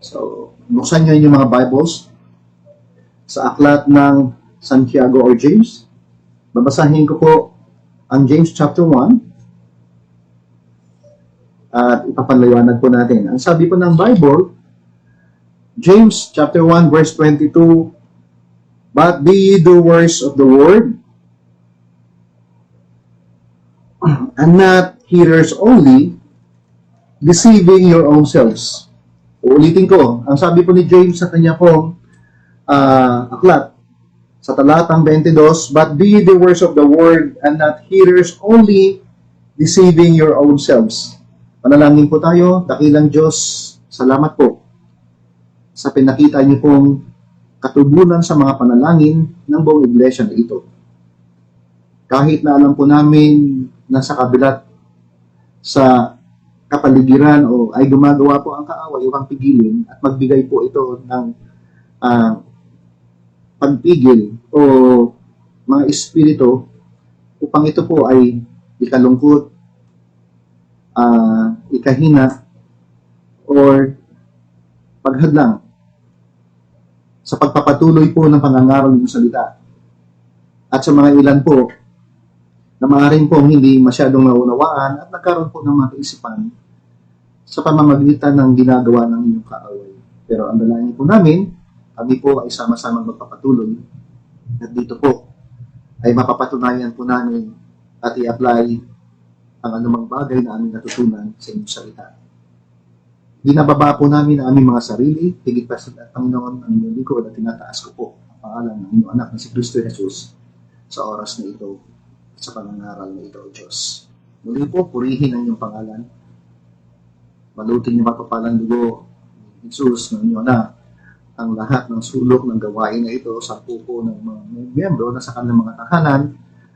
So, buksan nyo yung mga Bibles sa aklat ng Santiago or James. Babasahin ko po ang James chapter 1 at ipapaliwanag po natin. Ang sabi po ng Bible, James chapter 1 verse 22, "But be ye doers of the word, and not hearers only, deceiving your own selves." Uulitin ko, ang sabi po ni James sa kanya pong aklat, sa talatang 22, "But be ye doers of the word, and not hearers only, deceiving your own selves." Panalangin po tayo. Dakilang Diyos, salamat po sa pinakita niyo pong katubunan sa mga panalangin ng buong iglesia na ito. Kahit na alam po namin na sa kabilat sa kapaligiran o ay gumagawa po ang kaaway upang pigilin at magbigay po ito ng pagpigil o mga espiritu upang ito po ay ikalungkot, ikahina, or paghadlang sa pagpapatuloy po ng pangangaral ng salita. At sa mga ilan po na maaaring pong hindi masyadong naunawaan at nagkaroon po ng mga kaisipan sa pamamagitan ng ginagawa ng inyong kaaway. Pero ang dalangin po namin, kami po ay sama-sama magpapatuloy at dito po ay mapapatunayan po namin at i-apply ang anumang bagay na aming natutunan sa inyong salita. Binababa po namin ang aming mga sarili, higit pa sa Panginoon ang inyong likod at tinataas ko po ang pangalan ng inyong anak na si Kristo Jesus sa oras na ito, sa pangangaral na ito, O Diyos. Muli po, purihin ang inyong pangalan. Malutin yung mapapalang dugo ni Jesus ng inyong anak ang lahat ng sulok ng gawain na ito sa pupo ng mga miyembro na sa kanilang mga tahanan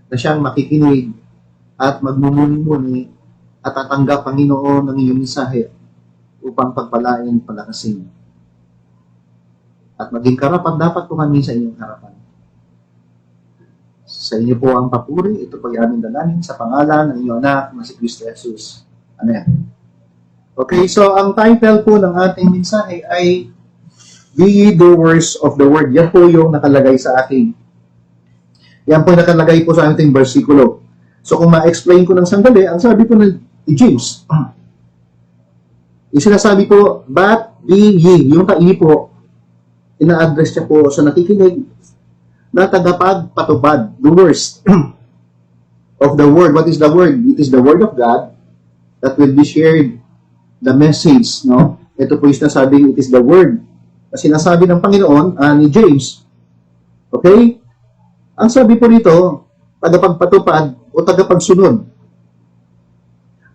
na siyang makikinig at magmumuni-muni at tatanggap, Panginoon, ng iyong mensahe upang pagpalain, palakasin. At maging karapat dapat po kami sa inyong harapan. Sa inyo po ang papuri, ito po ay aming dalangin sa pangalan ng inyong anak na si Kristo Jesus. Amen. Okay, so ang title po ng ating mensahe ay "Be ye doers of the word." Yan po yung nakalagay sa ating. Yan po nakalagay po sa ating versikulo. So kung ma-explain ko ng sandali, ang sabi po ni James, isinasabi po, "But be ye," yung tai po, ina-address niya po sa nakikinig na tagapagpatupad, doers of the word. What is the word? It is the word of God that will be shared, the message, no? Ito po yung sinasabing it is the word na sinasabi ng Panginoon ni James. Okay? Ang sabi po rito, tagapagpatupad o tagapagsunod.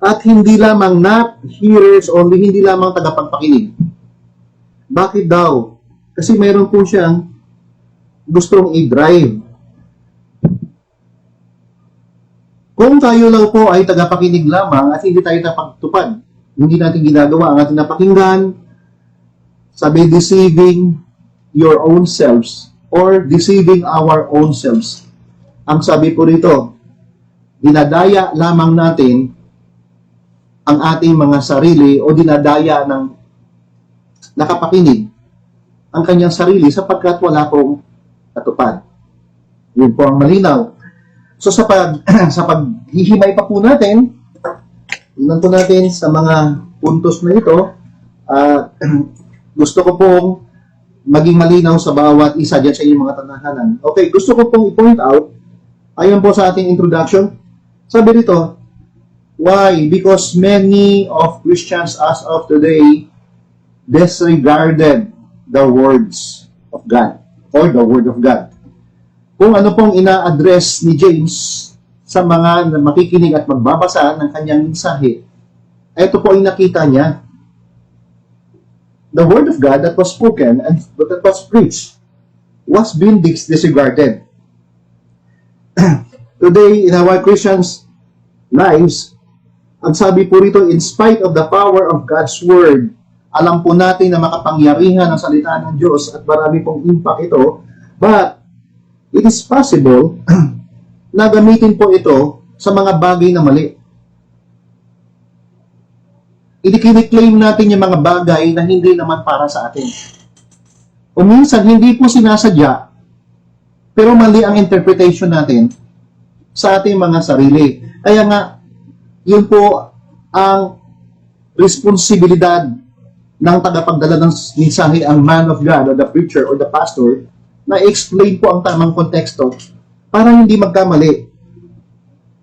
At hindi lamang not hearers only, hindi lamang tagapagpakinig. Bakit daw? Kasi mayroon po siyang gustong i-drive. Kung tayo lang po ay tagapakinig lamang at hindi tayo napagtupad, hindi natin ginagawa ang ating napakinggan, sabi, deceiving your own selves or deceiving our own selves. Ang sabi po rito, dinadaya lamang natin ang ating mga sarili o dinadaya ng nakapakinig ang kanyang sarili sapagkat wala pong natupad. Yun po ang malinaw. So sa paghihimay pa po natin, tingnan po natin sa mga puntos na ito, gusto ko pong maging malinaw sa bawat isa dyan sa inyong mga tanahanan. Okay, gusto ko pong i-point out, ayon po sa ating introduction, sabi dito, why? Because many of Christians as of today disregarded the words of God or the Word of God. Kung ano pong ina-address ni James sa mga makikinig at magbabasa ng kanyang mensahe, ito po yung nakita niya. The Word of God that was spoken and that was preached was being disregarded. Today, in our Christians' lives, ang sabi po rito, in spite of the power of God's Word, alam po natin na makapangyarihan ang salita ng Diyos at marami pong impact ito, but it is possible na gamitin po ito sa mga bagay na mali. i-claim natin yung mga bagay na hindi naman para sa atin. O minsan, hindi po sinasadya, pero mali ang interpretation natin sa ating mga sarili. Kaya nga, yun po ang responsibilidad ng tagapagdala ng mensahe, ang man of God, or the preacher, or the pastor, na explain po ang tamang konteksto para hindi magkamali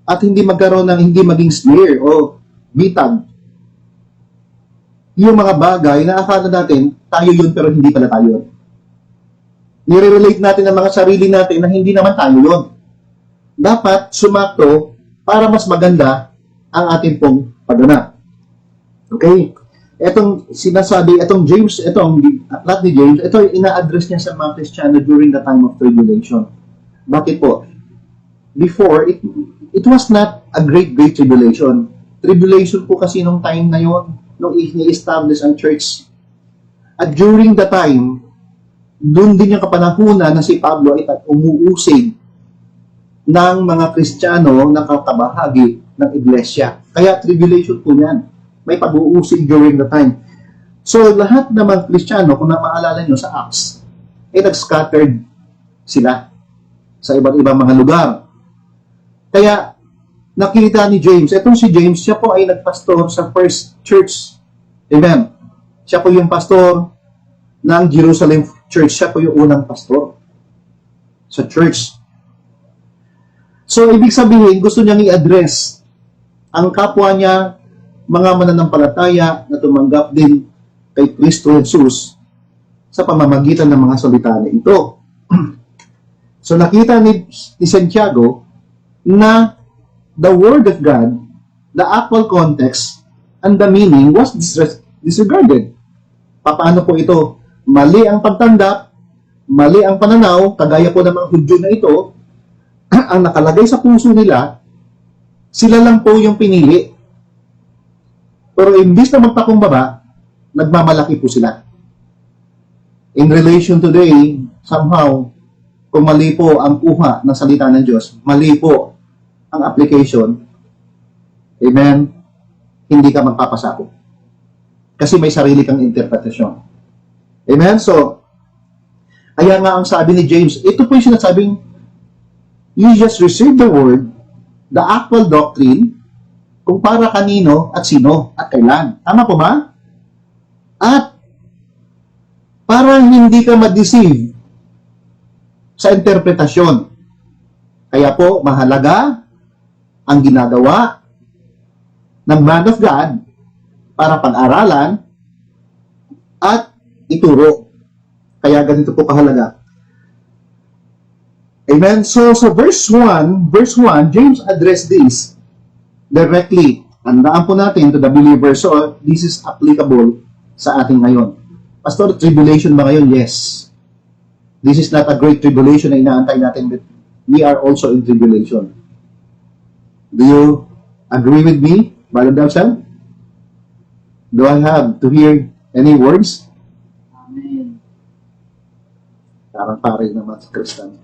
at hindi magkaroon ng hindi maging smear o bitag yung mga bagay na akala natin tayo yun pero hindi pala tayo yun. Nire-relate natin ang mga sarili natin na hindi naman tayo yun. Dapat sumakto para mas maganda ang ating pong pagganap. Okay? Etong sinasabi, etong James, etong aklat ni James, ito ina-address niya sa mga Kristiyano during the time of tribulation. Bakit po? Before, it was not a great tribulation. Tribulation po kasi nung time na yon, nung i-establish ang church. At during the time, doon din yung kapanahunan na si Pablo ay umuusig ng mga Kristiyano na kakabahagi ng iglesia. Kaya tribulation po yan. May pag-uusig during the time. So, lahat ng mga Kristiyano, kung maalala nyo sa Acts, ay nag-scattered sila sa iba't ibang mga lugar. Kaya, nakita ni James, etong si James, siya po ay nagpastor sa First Church. Amen. Siya po yung pastor ng Jerusalem Church. Siya po yung unang pastor sa church. So, ibig sabihin, gusto niyang i-address ang kapwa niya, mga mananampalataya na tumanggap din kay Kristo Jesus sa pamamagitan ng mga salita na ito. So, nakita ni Santiago na the Word of God, the actual context, and the meaning was disregarded. Paano po ito? Mali ang pagtanggap, mali ang pananaw, kagaya po ng mga Hudyo na ito, ang nakalagay sa puso nila, sila lang po yung pinili. Pero imbis na magpakumbaba, nagmamalaki po sila. In relation today, somehow, kung mali po ang kuha ng salita ng Diyos, mali po ang application, amen, hindi ka magpapasako. Kasi may sarili kang interpretasyon. Amen? So, kaya nga ang sabi ni James, ito po yung sinasabing, you just receive the word, the actual doctrine, kung para kanino at sino at kailan. Tama po ba? At para hindi ka ma-deceive sa interpretasyon. Kaya po, mahalaga ang ginagawa ng man of God para pag-aralan at ituro. Kaya ganito po kahalaga. Amen? So, sa verse 1, James addressed this directly. Tandaan po natin to the believer. So, this is applicable sa ating ngayon. Pastor, tribulation ba ngayon? Yes. This is not a great tribulation na inaantay natin, but we are also in tribulation. Do you agree with me, Brother Damsel? Do I have to hear any words? Amen. Parang pare naman sa Kristan.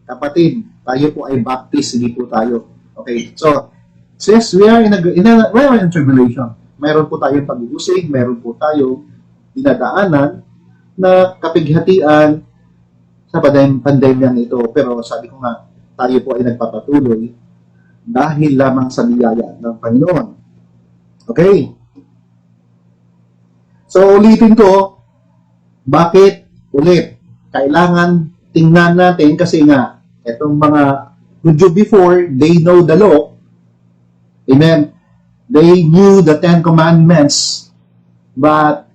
Kapatid, tayo po ay Baptist, hindi po tayo. Okay, so, since we are in tribulation, mayroon po tayong pag-uusig, mayroon po tayong dinadaanan na kapighatian sa pandemyang ito. Pero sabi ko nga, tayo po ay nagpapatuloy dahil lamang sa biyaya ng Panginoon. Okay? So, ulitin ko, bakit ulit? Kailangan tingnan natin kasi nga, itong mga Hudyo before, they know the law. Amen. They knew the 10 Commandments, but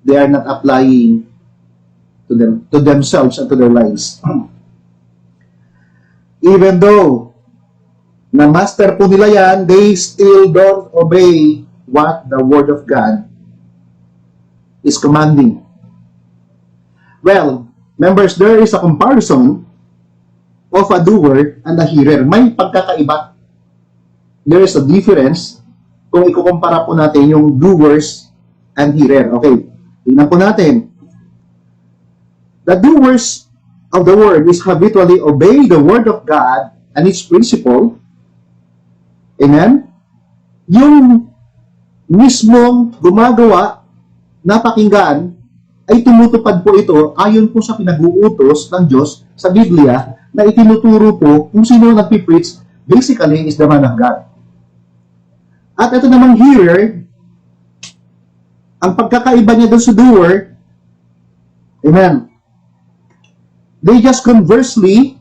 they are not applying to themselves and to their lives. Even though na-master po nila yan, they still don't obey what the Word of God is commanding. Well, members, there is a comparison of a doer and a hearer. May pagkakaiba. There is a difference kung ikukumpara po natin yung doers and hearer. Okay, tingnan po natin. The doers of the word is habitually obey the word of God and its principle. Amen? Yung mismong gumagawa na pakinggan ay tumutupad po ito ayon po sa pinag-uutos ng Diyos sa Biblia na itinuturo po kung sino nagpipreach, basically is the man of God. At ito namang hearer, ang pagkakaiba niya doon sa doer, amen, they just conversely,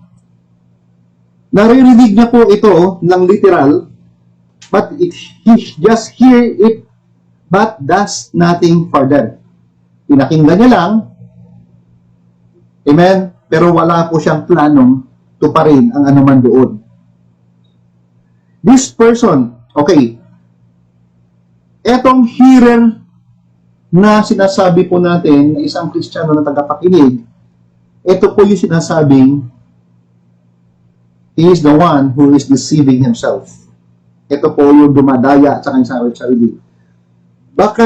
naririnig niya po ito ng literal, but he just hear it, but does nothing further. Pinakinggan niya lang, amen, pero wala po siyang planong tuparin ang anuman doon. This person, okay, etong hearer na sinasabi po natin na isang Kristiyano na tagapakinig, ito po yung sinasabing he is the one who is deceiving himself. Ito po yung dumadaya sa kanyang sarili.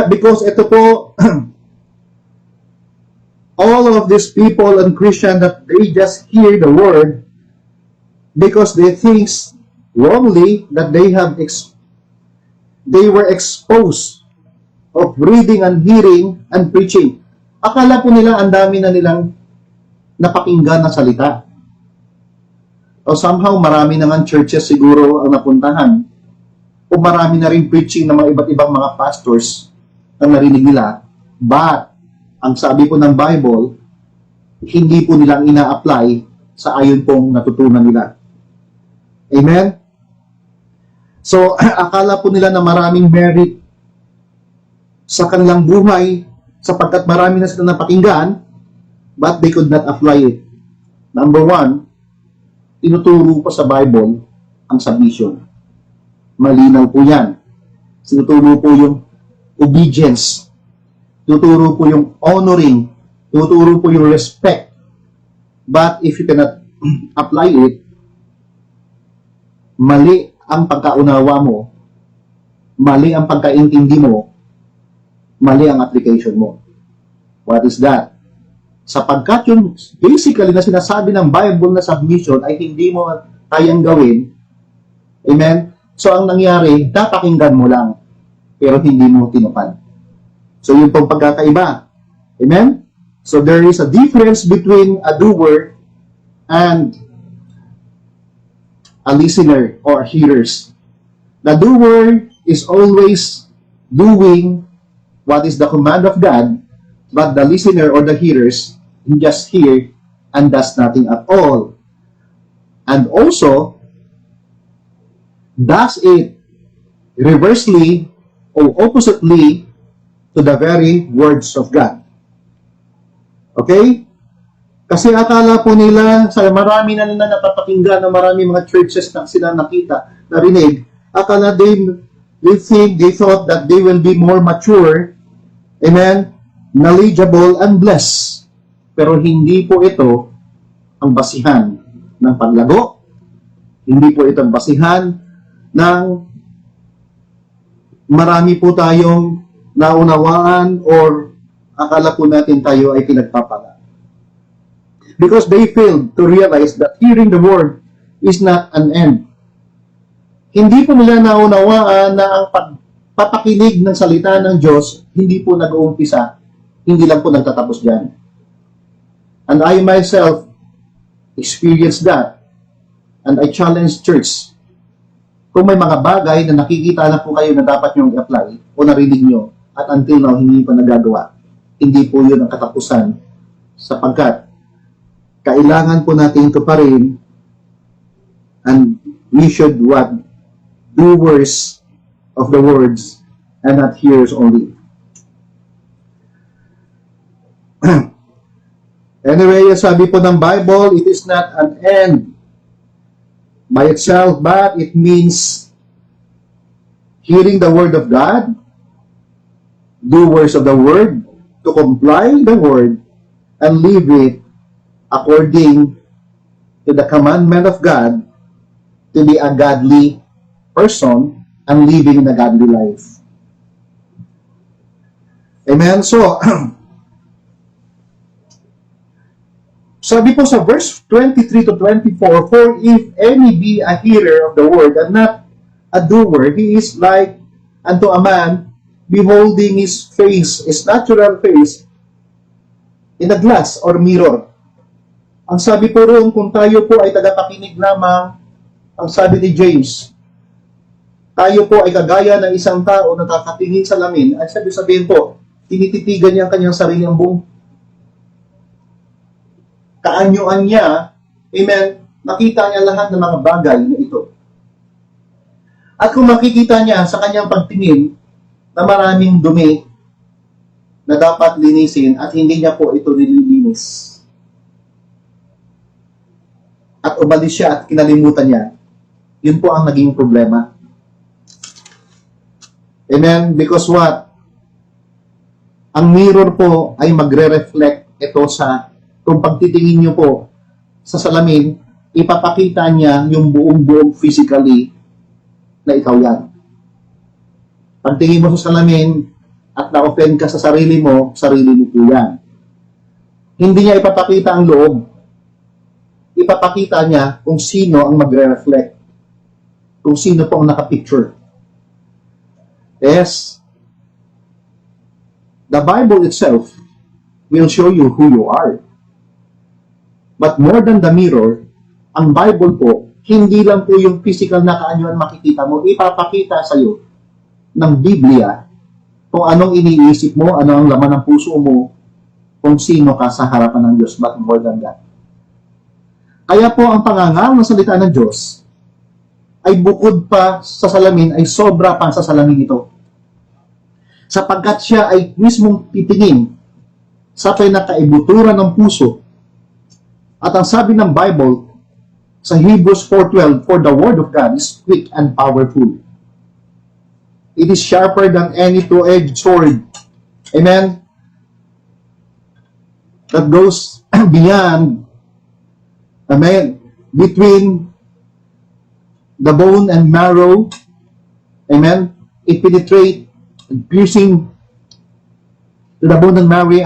Because ito po, all of these people and Christian that they just hear the word because they think wrongly that they were exposed of reading and hearing and preaching. Akala po nila ang dami na nilang napakinggan na salita. O somehow marami na nga churches siguro ang napuntahan o marami na rin preaching ng mga iba't ibang mga pastors ang narinig nila. But ang sabi po ng Bible, hindi po nilang ina-apply sa ayon pong natutunan nila. Amen? So, akala po nila na maraming merit sa kanilang buhay sapagkat marami na sila napakinggan, but they could not apply it. Number one, tinuturo pa sa Bible ang submission. Malinaw po yan. Tinuturo po yung obedience. Tuturo po yung honoring, tuturo po yung respect. But if you cannot apply it, mali ang pagkaunawa mo, mali ang pagkaintindi mo, mali ang application mo. What is that? Sapagkat yung basically na sinasabi ng Bible na submission ay hindi mo kayang gawin, amen? So ang nangyari, napakinggan mo lang, pero hindi mo tinupad. So, yun pong pagkakaiba. Amen? So, there is a difference between a doer and a listener or hearers. The doer is always doing what is the command of God, but the listener or the hearers just hear and does nothing at all. And also, does it reversely or oppositely to the very words of God. Okay? Kasi akala po nila, sa marami na nila napapakinggan na marami mga churches na sila nakita, narinig, akala they thought that they will be more mature, amen, knowledgeable, and blessed. Pero hindi po ito ang basihan ng paglago. Hindi po ito ang basihan ng marami po tayong naunawaan or akala po natin tayo ay pinagpapala. Because they failed to realize that hearing the word is not an end. Hindi po nila naunawaan na ang pagpapakinig ng salita ng Diyos, hindi po nag-uumpisa, hindi lang po nagtatapos dyan. And I myself experienced that. And I challenge church. Kung may mga bagay na nakikita na po kayo na dapat nyo i-apply o narinig nyo, at until now, hindi pa nagagawa. Hindi po yun ang katapusan. Sapagkat, kailangan po natin ito pa rin and we should what? Doers of the words and not hearers only. Anyway, sabi po ng Bible, it is not an end by itself, but it means hearing the word of God, doers of the word, to comply the word and live it according to the commandment of God, to be a godly person and living a godly life. Amen? So, sabi po sa verse 23 to 24, for if any be a hearer of the word and not a doer, he is like unto a man beholding His face, His natural face, in a glass or mirror. Ang sabi po roon, kung tayo po ay tagapakinig lamang, ang sabi ni James, tayo po ay kagaya ng isang tao na kakatingin sa lamin, ay sabihin po, tinititigan niya ang kanyang sariling buong kaanyuan niya, amen, makita niya lahat ng mga bagay na ito. At kung makikita niya sa kanyang pagtingin na maraming dumi na dapat linisin at hindi niya po ito nililinis, at umalis siya at kinalimutan niya, yun po ang naging problema. Amen? Because what? Ang mirror po ay magre-reflect ito sa, kung pagtitingin niyo po sa salamin, ipapakita niya yung buong physically na ikaw yan. Pagtingin mo sa salamin at na-offend ka sa sarili mo po yan. Hindi niya ipapakita ang loob. Ipapakita niya kung sino ang magre-reflect. Kung sino po ang nakapicture. Yes. The Bible itself will show you who you are. But more than the mirror, ang Bible po, hindi lang po yung physical na kaanyuan makikita mo, ipapakita sa iyo ng Biblia kung anong iniisip mo, ano ang laman ng puso mo, kung sino ka sa harapan ng Diyos, but more than that. Kaya po ang pangangaral ng salita ng Diyos ay bukod pa sa salamin, ay sobra pang sa salamin ito. Sapagkat siya ay mismong titingin sa pinakaibuturan ng puso. At ang sabi ng Bible sa Hebrews 4:12, for the word of God is quick and powerful. It is sharper than any two-edged sword. Amen? That goes beyond, amen, between the bone and marrow. Amen? It penetrates, piercing to the bone and marrow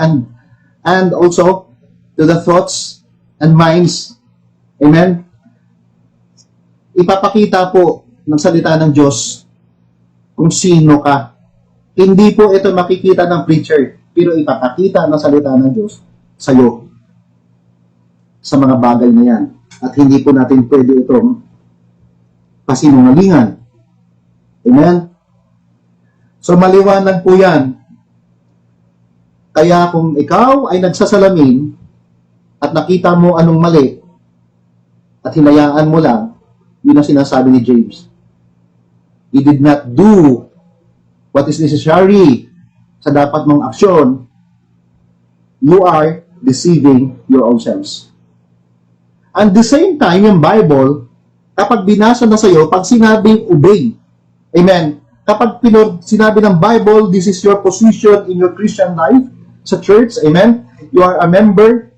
and also to the thoughts and minds. Amen? Ipapakita po ng salita ng Diyos kung sino ka. Hindi po ito makikita ng preacher, pero ipapakita ng salita ng Diyos sa iyo sa mga bagay na yan. At hindi po natin pwede itong pasinungalingan. Amen? So maliwanag po yan. Kaya kung ikaw ay nagsasalamin at nakita mo anong mali at hinayaan mo lang, yun ang sinasabi ni James. You did not do what is necessary sa dapat mong aksyon. You are deceiving your own selves. And the same time, yung Bible, kapag binasa na sa'yo, pag sinabing obey, amen, kapag sinabi ng Bible, this is your position in your Christian life, sa church, amen, you are a member,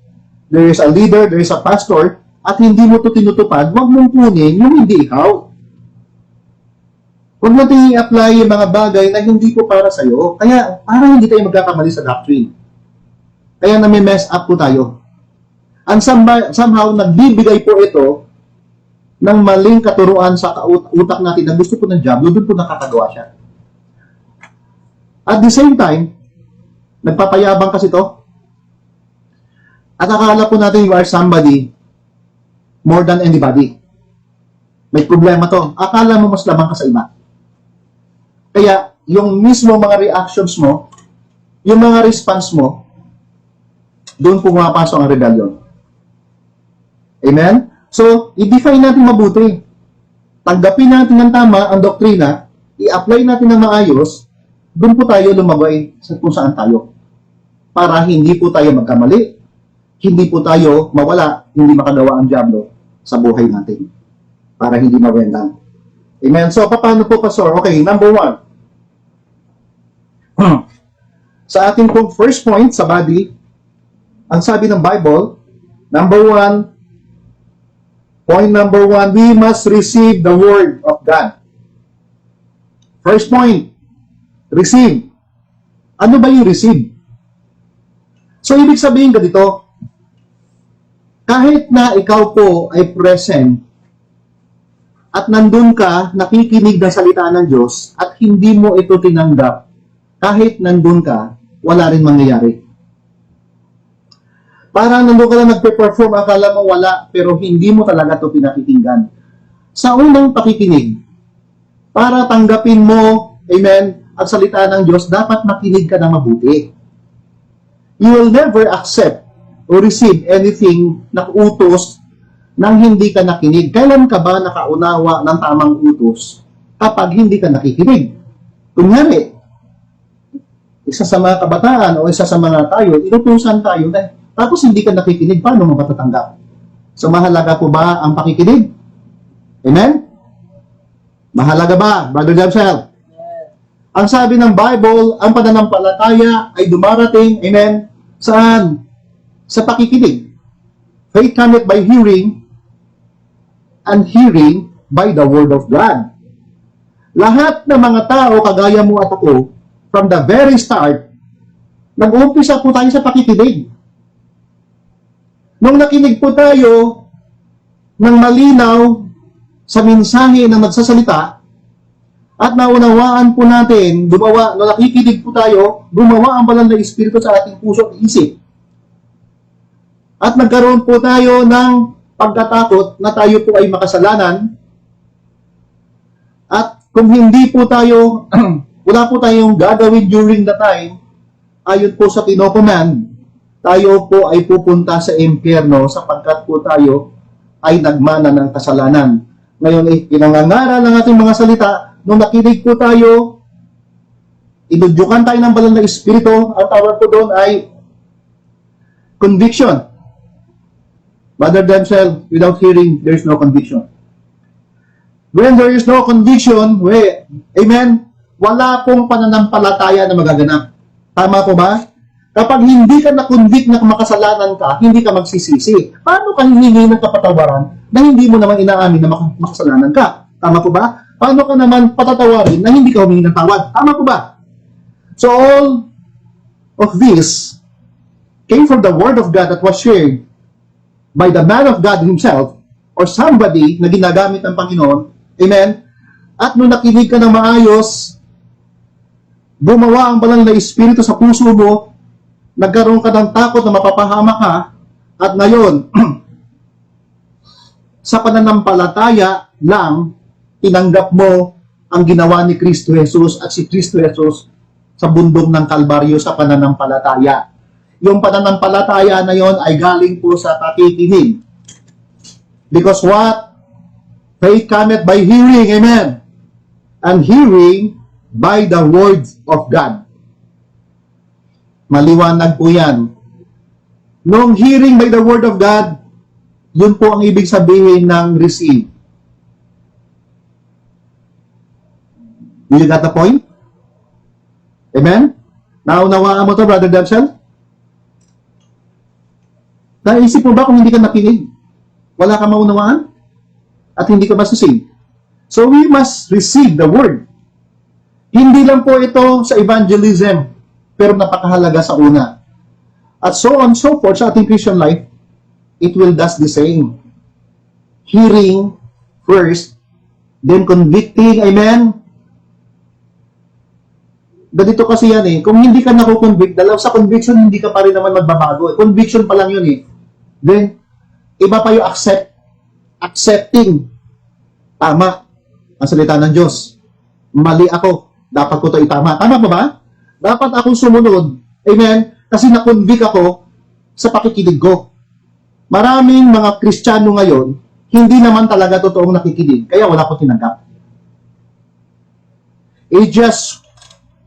there is a leader, there is a pastor, at hindi mo ito tinutupad, huwag mong kunin yung hindi ikaw. Huwag mo ito i-apply yung mga bagay na hindi po para sa'yo. Kaya, para hindi tayo magkakamali sa doctrine. Kaya nami-mess up po tayo. And somehow, nagbibigay po ito ng maling katuruan sa utak natin na gusto po ng diablo, doon po nakatagawa siya. At the same time, nagpapayabang kasi to. At akala po natin you are somebody more than anybody. May problema to. Akala mo mas lamang ka sa iba. Kaya, yung mismo mga reactions mo, yung mga response mo, doon pumapasok ang rebellion. Amen? So, i-define natin mabuti. Tanggapin natin ng tama ang doktrina, i-apply natin ng maayos, doon po tayo lumagay sa kung saan tayo. Para hindi po tayo magkamali, hindi po tayo mawala, hindi makagawa ang diablo sa buhay natin. Para hindi mawendang. Amen? So, paano po, Pastor? Okay, number 1. Sa ating pong first point sa body, ang sabi ng Bible, point number 1, we must receive the Word of God. First point, receive. Ano ba yung receive? So, ibig sabihin ganito, kahit na ikaw po ay present at nandun ka, nakikinig ng salita ng Diyos at hindi mo ito tinanggap, kahit nandun ka, wala rin mangyayari. Parang nandun ka lang nagpe-perform, akala mo wala, pero hindi mo talaga ito pinakikinggan. Sa unang pakikinig, para tanggapin mo, amen, ang salita ng Diyos, dapat makinig ka ng mabuti. You will never accept or receive anything na utos nang hindi ka nakinig. Kailan ka ba nakaunawa ng tamang utos kapag hindi ka nakikinig? Kunyari, isa sa mga kabataan o isa sa mga tayo, inutusan tayo, tapos hindi ka nakikinig, paano mo matatanggap? So mahalaga po ba ang pakikinig? Amen? Mahalaga ba, Brother Jamsel? Ang sabi ng Bible, ang pananampalataya ay dumarating, amen, saan? Sa pakikinig. Faith cometh by hearing, and hearing by the word of God. Lahat ng mga tao, kagaya mo at ako, from the very start, nag-uumpisa po tayo sa pakikinig. Nung nakinig po tayo ng malinaw sa mensahe ng nagsasalita, at naunawaan po natin, nung nakikinig po tayo, gumawa ang banal na Espiritu sa ating puso at isip. At nagkaroon po tayo ng pagkatakot na tayo po ay makasalanan. At kung hindi po tayo, wala po tayong gagawin during the time, ayon po sa kinocommand, tayo po ay pupunta sa impyerno sapagkat po tayo ay nagmana ng kasalanan. Ngayon, pinangangaral ng ating mga salita, nung nakinig po tayo, inudyukan tayo ng banal na Espiritu, ang tawag po doon ay conviction. Brother Damsel, without hearing, there is no conviction. When there is no conviction, amen, wala pong pananampalataya na magaganap. Tama po ba? Kapag hindi ka na-convict na makasalanan ka, hindi ka magsisisi. Paano ka hihingi ng kapatawaran na hindi mo naman inaamin na makasalanan ka? Tama po ba? Paano ka naman patatawarin na hindi ka humingi ng tawad? Tama po ba? So all of this came from the Word of God that was shared by the man of God himself or somebody na ginagamit ng Panginoon. Amen? At nung nakinig ka ng maayos, gumawa ang banal na Espiritu sa puso mo, nagkaroon ka ng takot na mapapahamak ka, at ngayon, sa pananampalataya lang, tinanggap mo ang ginawa ni Kristo Jesus at si Kristo Jesus sa bundok ng Kalbaryo sa pananampalataya. Yung pananampalataya na yon ay galing po sa pakikinig. Because what? Faith cometh by hearing, amen. And hearing by the word of God. Maliwanag po yan. Nung hearing by the word of God, yun po ang ibig sabihin ng receive. You got the point? Amen? Naunawaan mo to, Brother Damsel? Naisip mo ba kung hindi ka nakinig? Wala ka maunawaan? At hindi ka masisig? So we must receive the word. Hindi lang po ito sa evangelism, pero napakahalaga sa una. At so on so forth sa ating Christian life, it will does the same. Hearing first, then convicting, amen? Ganito kasi yan eh. Kung hindi ka nakukonvict, dalaw sa conviction, hindi ka pa rin naman magbabago. Conviction pa lang yun eh. Then, iba pa yung accepting. Tama ang salita ng Diyos. Mali ako. Dapat ko ito itama. Tama ba ba? Dapat akong sumunod. Amen? Kasi na-convict ako sa pakikinig ko. Maraming mga Kristiyano ngayon, hindi naman talaga totoong nakikinig. Kaya wala ko tinanggap. It just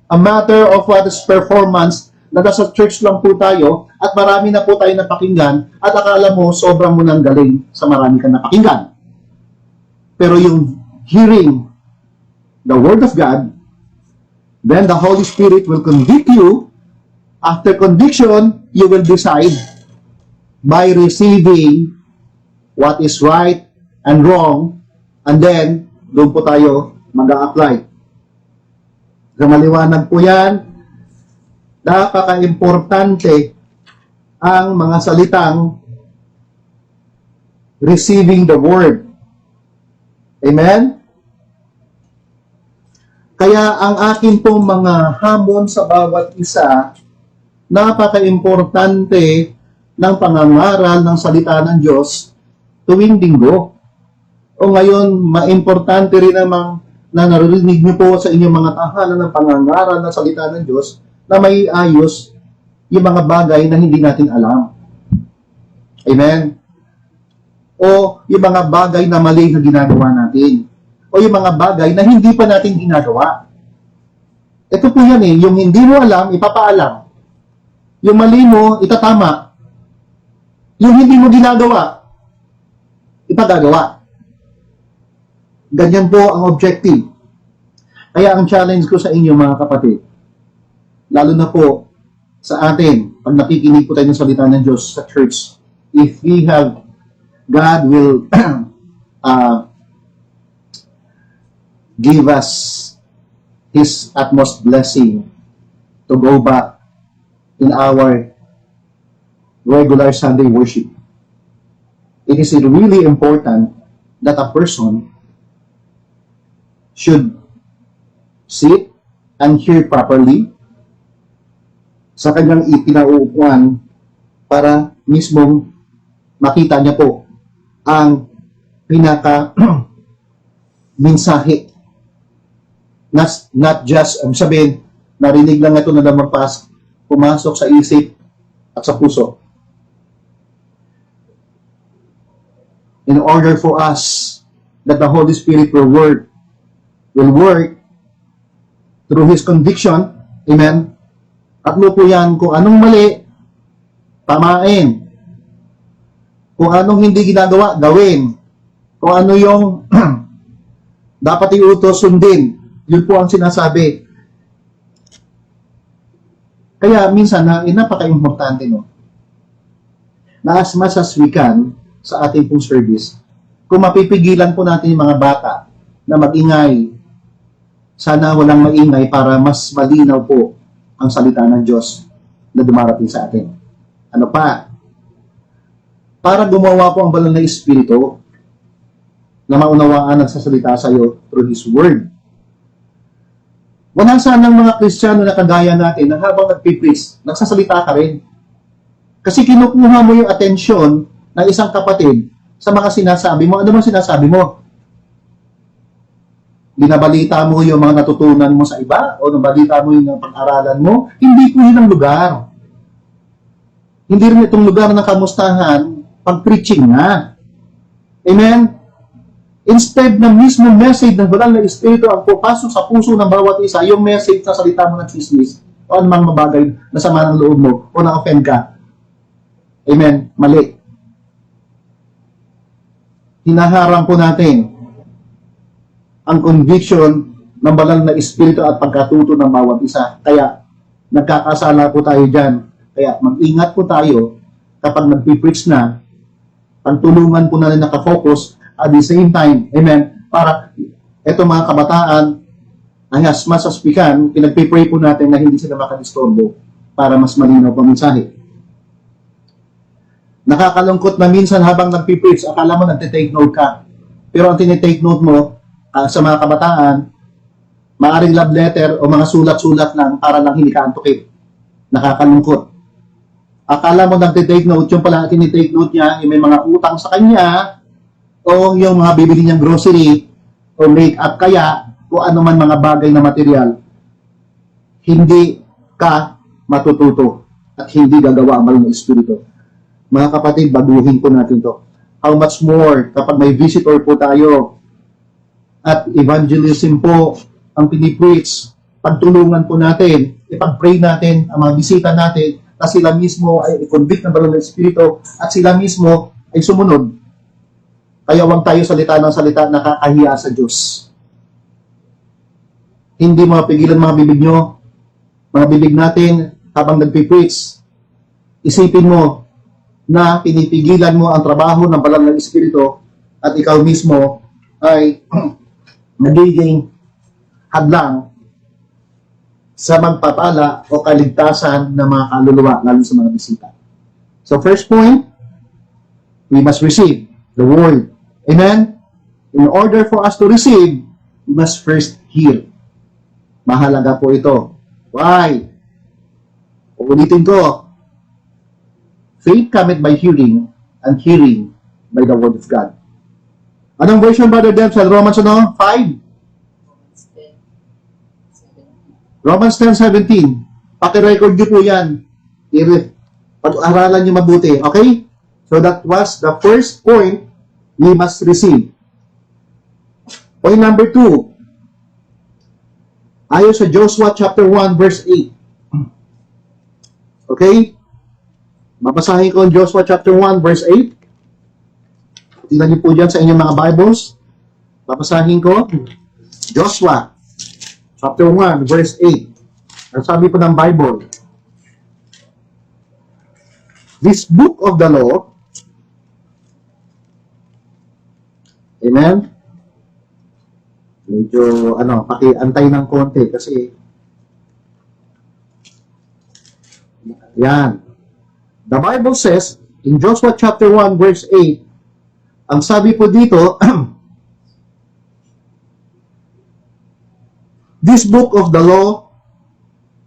a matter of what is performance na nasa church lang po tayo at marami na po tayo napakinggan at akala mo sobrang mo nang galing sa marami ka napakinggan. Pero yung hearing the Word of God, then the Holy Spirit will convict you. After conviction, you will decide by receiving what is right and wrong, and then doon po tayo mag-a-apply. Maliwanag po yan, napaka-importante ang mga salitang receiving the word. Amen? Kaya ang akin pong mga hamon sa bawat isa, napaka-importante ng pangangaral ng salita ng Diyos tuwing linggo. O ngayon, maimportante rin namang na naririnig niyo po sa inyong mga tahanan ng pangangaral ng salita ng Diyos na may ayos yung mga bagay na hindi natin alam. Amen? O yung mga bagay na mali na ginagawa natin. O yung mga bagay na hindi pa natin ginagawa. Ito po yan yung hindi mo alam, ipapaalam. Yung mali mo, itatama. Yung hindi mo ginagawa, ipagagawa. Ganyan po ang objective. Kaya ang challenge ko sa inyo mga kapatid, lalo na po sa atin, pag nakikinig po tayo ng salita ng Diyos sa church, if we have, God will give us His utmost blessing to go back in our regular Sunday worship. It is really important that a person should sit and hear properly sa kanyang ipinauupuan para mismong makita niya po ang pinaka mensahe. Not just, sabihin, narinig lang ito na lumagpas, pumasok sa isip at sa puso. In order for us that the Holy Spirit will work through His conviction, amen, tatlo po yan, kung anong mali, tamain. Kung anong hindi ginagawa, gawin. Kung ano yung dapat iutos, sundin. Yun po ang sinasabi. Kaya minsan, napaka-importante, no? Na as much as we can, sa ating pong service, kung mapipigilan po natin yung mga bata na mag-ingay, sana walang maingay para mas malinaw po ang salita ng Diyos na dumarating sa atin. Ano pa? Para gumawa po ang banal na Espiritu na maunawaan ang sasalita sa iyo through His Word. Wala sanang mga Kristiyano na kagaya natin na habang nagpipreach, nagsasalita ka rin. Kasi kinukuha mo yung atensyon ng isang kapatid sa mga sinasabi mo. Ano bang sinasabi mo? Binabalita mo yung mga natutunan mo sa iba? O nabalita mo yung pag-aralan mo? Hindi po yun ang lugar. Hindi rin itong lugar na kamustahan pag-preaching na. Amen? Instead na mismo message ng banal na Espiritu ang pupasok sa puso ng bawat isa, yung message na salita mo ng chismis o anumang mabagay na sama ng loob mo o na-offend ka. Amen? Mali. Hinaharang po natin ang conviction ng banal na Espiritu at pagkatuto ng bawat isa. Kaya, nagkakasala po tayo dyan. Kaya, mag-ingat po tayo kapag nag-preach na, pagtulungan po natin nakafocus at the same time, amen, para eto mga kabataan, ay as much as we can, pinagpipray po natin na hindi sila makadisturbo para mas malinaw po ang mensahe. Nakakalungkot na minsan habang nagpipreach, akala mo nagtitake note ka. Pero ang tinitake note mo sa mga kabataan, maaring love letter o mga sulat-sulat lang para lang hindi ka antukin. Nakakalungkot. Akala mo nagtitake note, yung pala tinitake note niya, yung may mga utang sa kanya, o yung mga bibili niyang grocery, o make-up kaya, o ano man mga bagay na material, hindi ka matututo at hindi gagawa ang banal na Espiritu. Mga kapatid, baguhin po natin to. How much more kapag may visitor po tayo at evangelism po ang pinipreach, pagtulungan po natin, ipag-pray natin ang mga bisita natin na sila mismo ay i-convict ng banal na Espiritu at sila mismo ay sumunod. Kaya huwag tayo salita ng salita na kakahiya sa Diyos. Hindi mapigilan mga bibig nyo, mga bibig natin habang nagpipreach. Isipin mo na pinipigilan mo ang trabaho ng banal na Espiritu at ikaw mismo ay nagiging hadlang sa magpapala o kaligtasan ng mga kaluluwa, lalo sa mga bisita. So first point, we must receive the Word. Amen? In order for us to receive, we must first hear. Mahalaga po ito. Why? Uulitin ko. Faith cometh by hearing, and hearing by the word of God. Anong version, Brother Deb, sa Romans 5? Romans 10:17. Paki-record nyo po yan. Pag-aralan nyo mabuti. Okay? So that was the first point we must receive. Point number 2. Ayon sa Joshua chapter 1 verse 8. Okay? Babasahin ko ang Joshua chapter 1 verse 8. Tingnan niyo po dyan sa inyong mga Bibles. Babasahin ko. Joshua chapter 1 verse 8. Ang sabi po ng Bible. This book of the law. Amen? Medyo, pakiantay ng konti kasi yan. The Bible says, in Joshua chapter 1 verse 8, ang sabi po dito, this book of the law,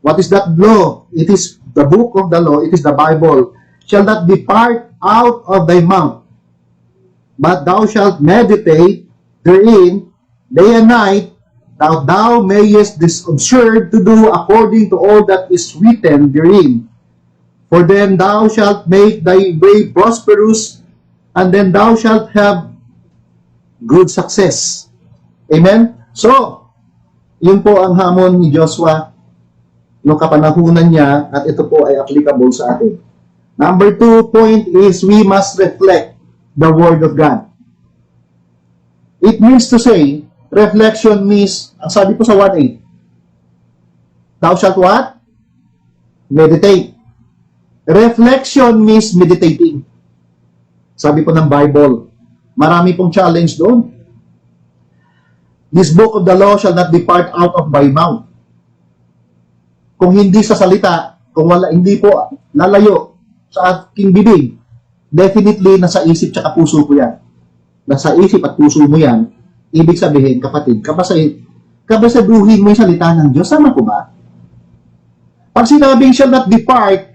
what is that law? It is the book of the law, it is the Bible, shall not depart out of thy mouth, but thou shalt meditate therein day and night, that thou mayest observe to do according to all that is written therein. For then thou shalt make thy way prosperous, and then thou shalt have good success. Amen? So, yun po ang hamon ni Joshua noong kapanahunan niya, at ito po ay applicable sa atin. Number 2 point is we must reflect the Word of God. It means to say, reflection means, ang sabi po sa 1:8, thou shalt what? Meditate. Reflection means meditating. Sabi po ng Bible, marami pong challenge doon. This book of the law shall not depart out of thy mouth. Kung hindi sa salita, kung hindi po lalayo sa aking bibig, definitely nasa isip at puso ko yan. Nasa isip at puso mo yan, ibig sabihin, kapatid, kabasaduhin mo yung salita ng Diyos. Sama ko ba? Pag sinabing shall not depart,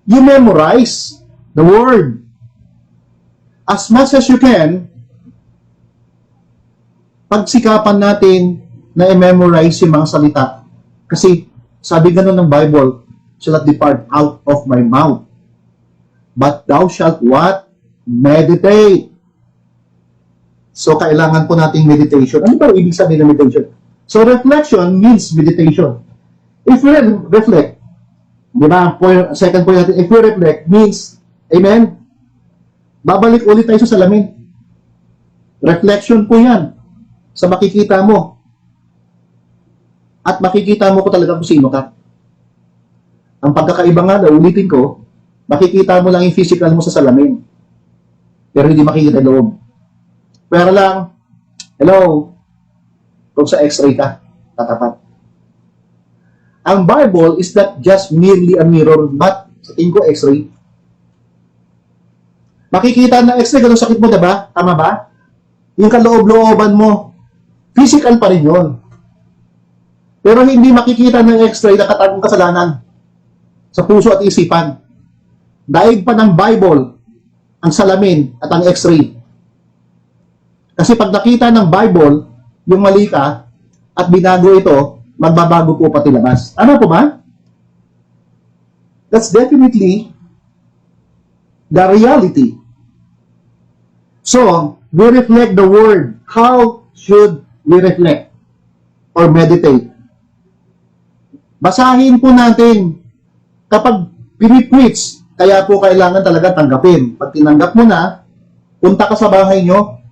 you memorize the word. As much as you can, pagsikapan natin na i-memorize yung mga salita. Kasi, sabi ganun ng Bible, shall not depart out of my mouth. But thou shalt what? Meditate. So, kailangan po nating meditation. Ano ba ibig sabihin ng meditation? So, reflection means meditation. If we reflect, di ba? Second point natin, if we reflect means, amen? Babalik ulit tayo sa salamin. Reflection po yan sa makikita mo. At makikita mo ko talaga kung sino ka. Ang pagkakaiba nga, ulitin ko, makikita mo lang yung physical mo sa salamin. Pero hindi makikita yung loob. Pero lang, hello, kung sa x-ray ka, tatapat. Ang Bible is not just merely a mirror, but sa tingin ko x-ray. Makikita ng x-ray, ganun sakit mo, diba? Tama ba? Yung kaloob-looban mo, physical pa rin yun. Pero hindi makikita ng x-ray na katagong kasalanan sa puso at isipan. Daig pa ng Bible ang salamin at ang x-ray. Kasi pag nakita ng Bible, yung mali ka, at binago ito, magbabago po pati labas. Ano po ba? That's definitely the reality. So, we reflect the Word. How should we reflect or meditate? Basahin po natin. Kapag pinipwits, kaya po kailangan talaga tanggapin. Pag tinanggap mo na, punta ka sa bahay nyo,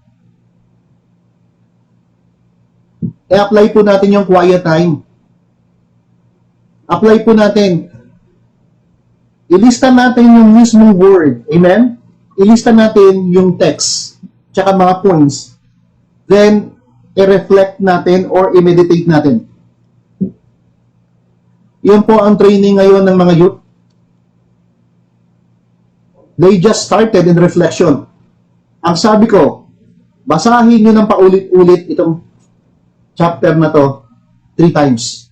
i-apply po natin yung quiet time. Apply po natin. Ilista natin yung mismong word. Amen? Ilista natin yung text, tsaka mga points. Then, i-reflect natin or i-meditate natin. Yun po ang training ngayon ng mga youth. They just started in reflection. Ang sabi ko, basahin nyo ng paulit-ulit itong chapter na to 3 times.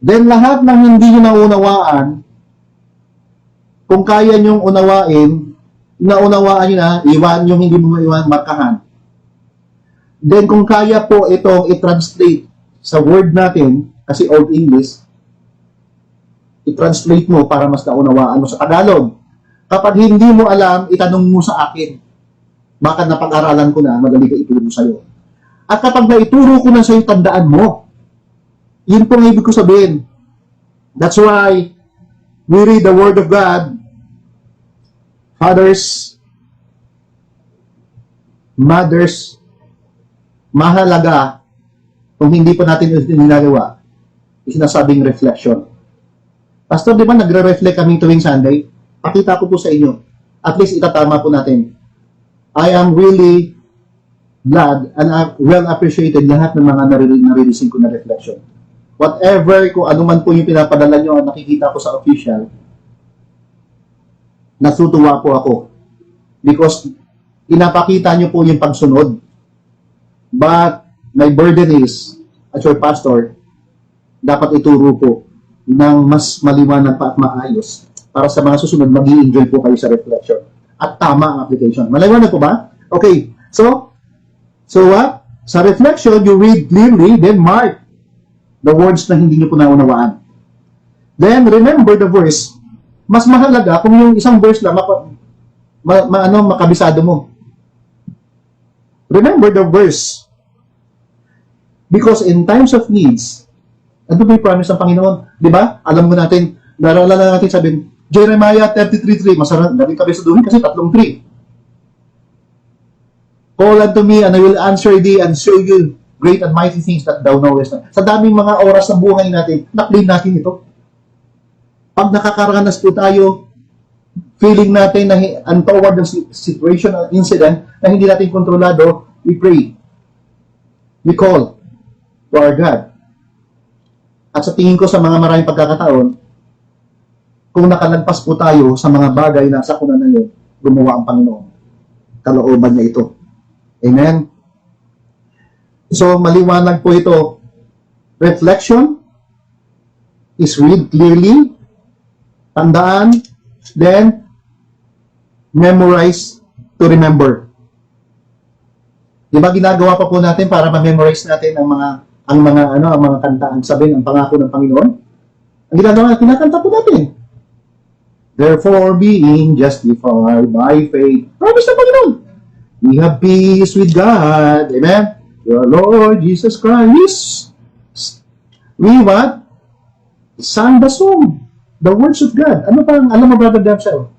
Then lahat ng hindi nyo naunawaan, kung kaya nyong unawain, naunawaan nyo na, iwan yung hindi mo maiwan, markahan. Then kung kaya po itong i-translate sa word natin, kasi Old English, i-translate mo para mas naunawaan mo sa Tagalog. Kapag hindi mo alam, itanong mo sa akin. Baka napag-aralan ko na, madali ko ituro sa'yo. At kapag naituro ko na sa'yo, tandaan mo. Yun po ang ibig ko sabihin. That's why we read the Word of God. Fathers, mothers, mahalaga kung hindi pa natin ginagawa, sinasabing reflection. Pastor, di ba nagre-reflect kami tuwing Sunday? Pakita ko po sa inyo. At least itatama po natin. I am really glad and well appreciated lahat ng mga nare-receive ko na reflection. Whatever, kung ano man po yung pinapadala nyo at nakikita ko sa official, natutuwa po ako. Because pinapakita nyo po yung pagsunod. But my burden is, as your pastor, dapat ituro po ng mas maliwanag pa at maayos para sa mga susunod, mag-i-enjoy po kayo sa reflection. At tama ang application. Maliwanag po ba? Okay. So what? Sa reflection, you read clearly, then mark the words na hindi nyo po naunawaan. Then, remember the verse. Mas mahalaga kung yung isang verse lang makabisado mo. Remember the verse. Because in times of needs, ano ba yung promise ng Panginoon? Di ba? Alam mo natin, naralala natin sabihin, Jeremiah 33:3, masarap, dami kabisaduhin kasi 3. Call unto me and I will answer thee and show you great and mighty things that thou knowest not. Sa daming mga oras ng buhay natin, na-claim natin ito. Pag nakakaranas po tayo, feeling natin na untoward ng situation or incident na hindi natin kontrolado, we pray. We call to our God. At sa tingin ko sa mga maraming pagkakataon, kung nakalagpas po tayo sa mga bagay na sa kuna na yun, gumawa ang Panginoon. Kalooban niya ito. Amen? So, maliwanag po ito. Reflection is read clearly, tandaan, then memorize to remember. Di ba ginagawa pa po natin para ma-memorize natin ang mga kanta, ang sabihin, ang pangako ng Panginoon? Ang ginagawa, kinakanta po natin. Therefore, being justified by faith. Promise ng Panginoon. We have peace with God. Amen? Your Lord Jesus Christ. We what? Sang the song. The words of God. Ano pa? Alam mo, Brother Damsel?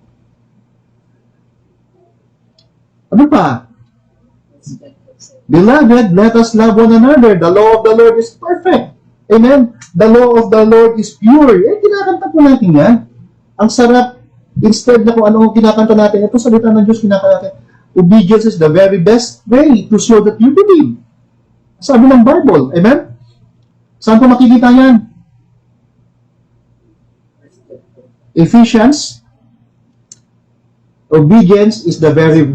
Ano pa? Beloved, let us love one another. The law of the Lord is perfect. Amen? The law of the Lord is pure. Kinakanta po natin yan. Ang sarap, instead na kung anong kinakanta natin, ito salita ng Diyos, kinakanta natin, obedience is the very best way to show that you believe. Sabi ng Bible. Amen? Saan po makikita yan? Ephesians. Obedience is the very,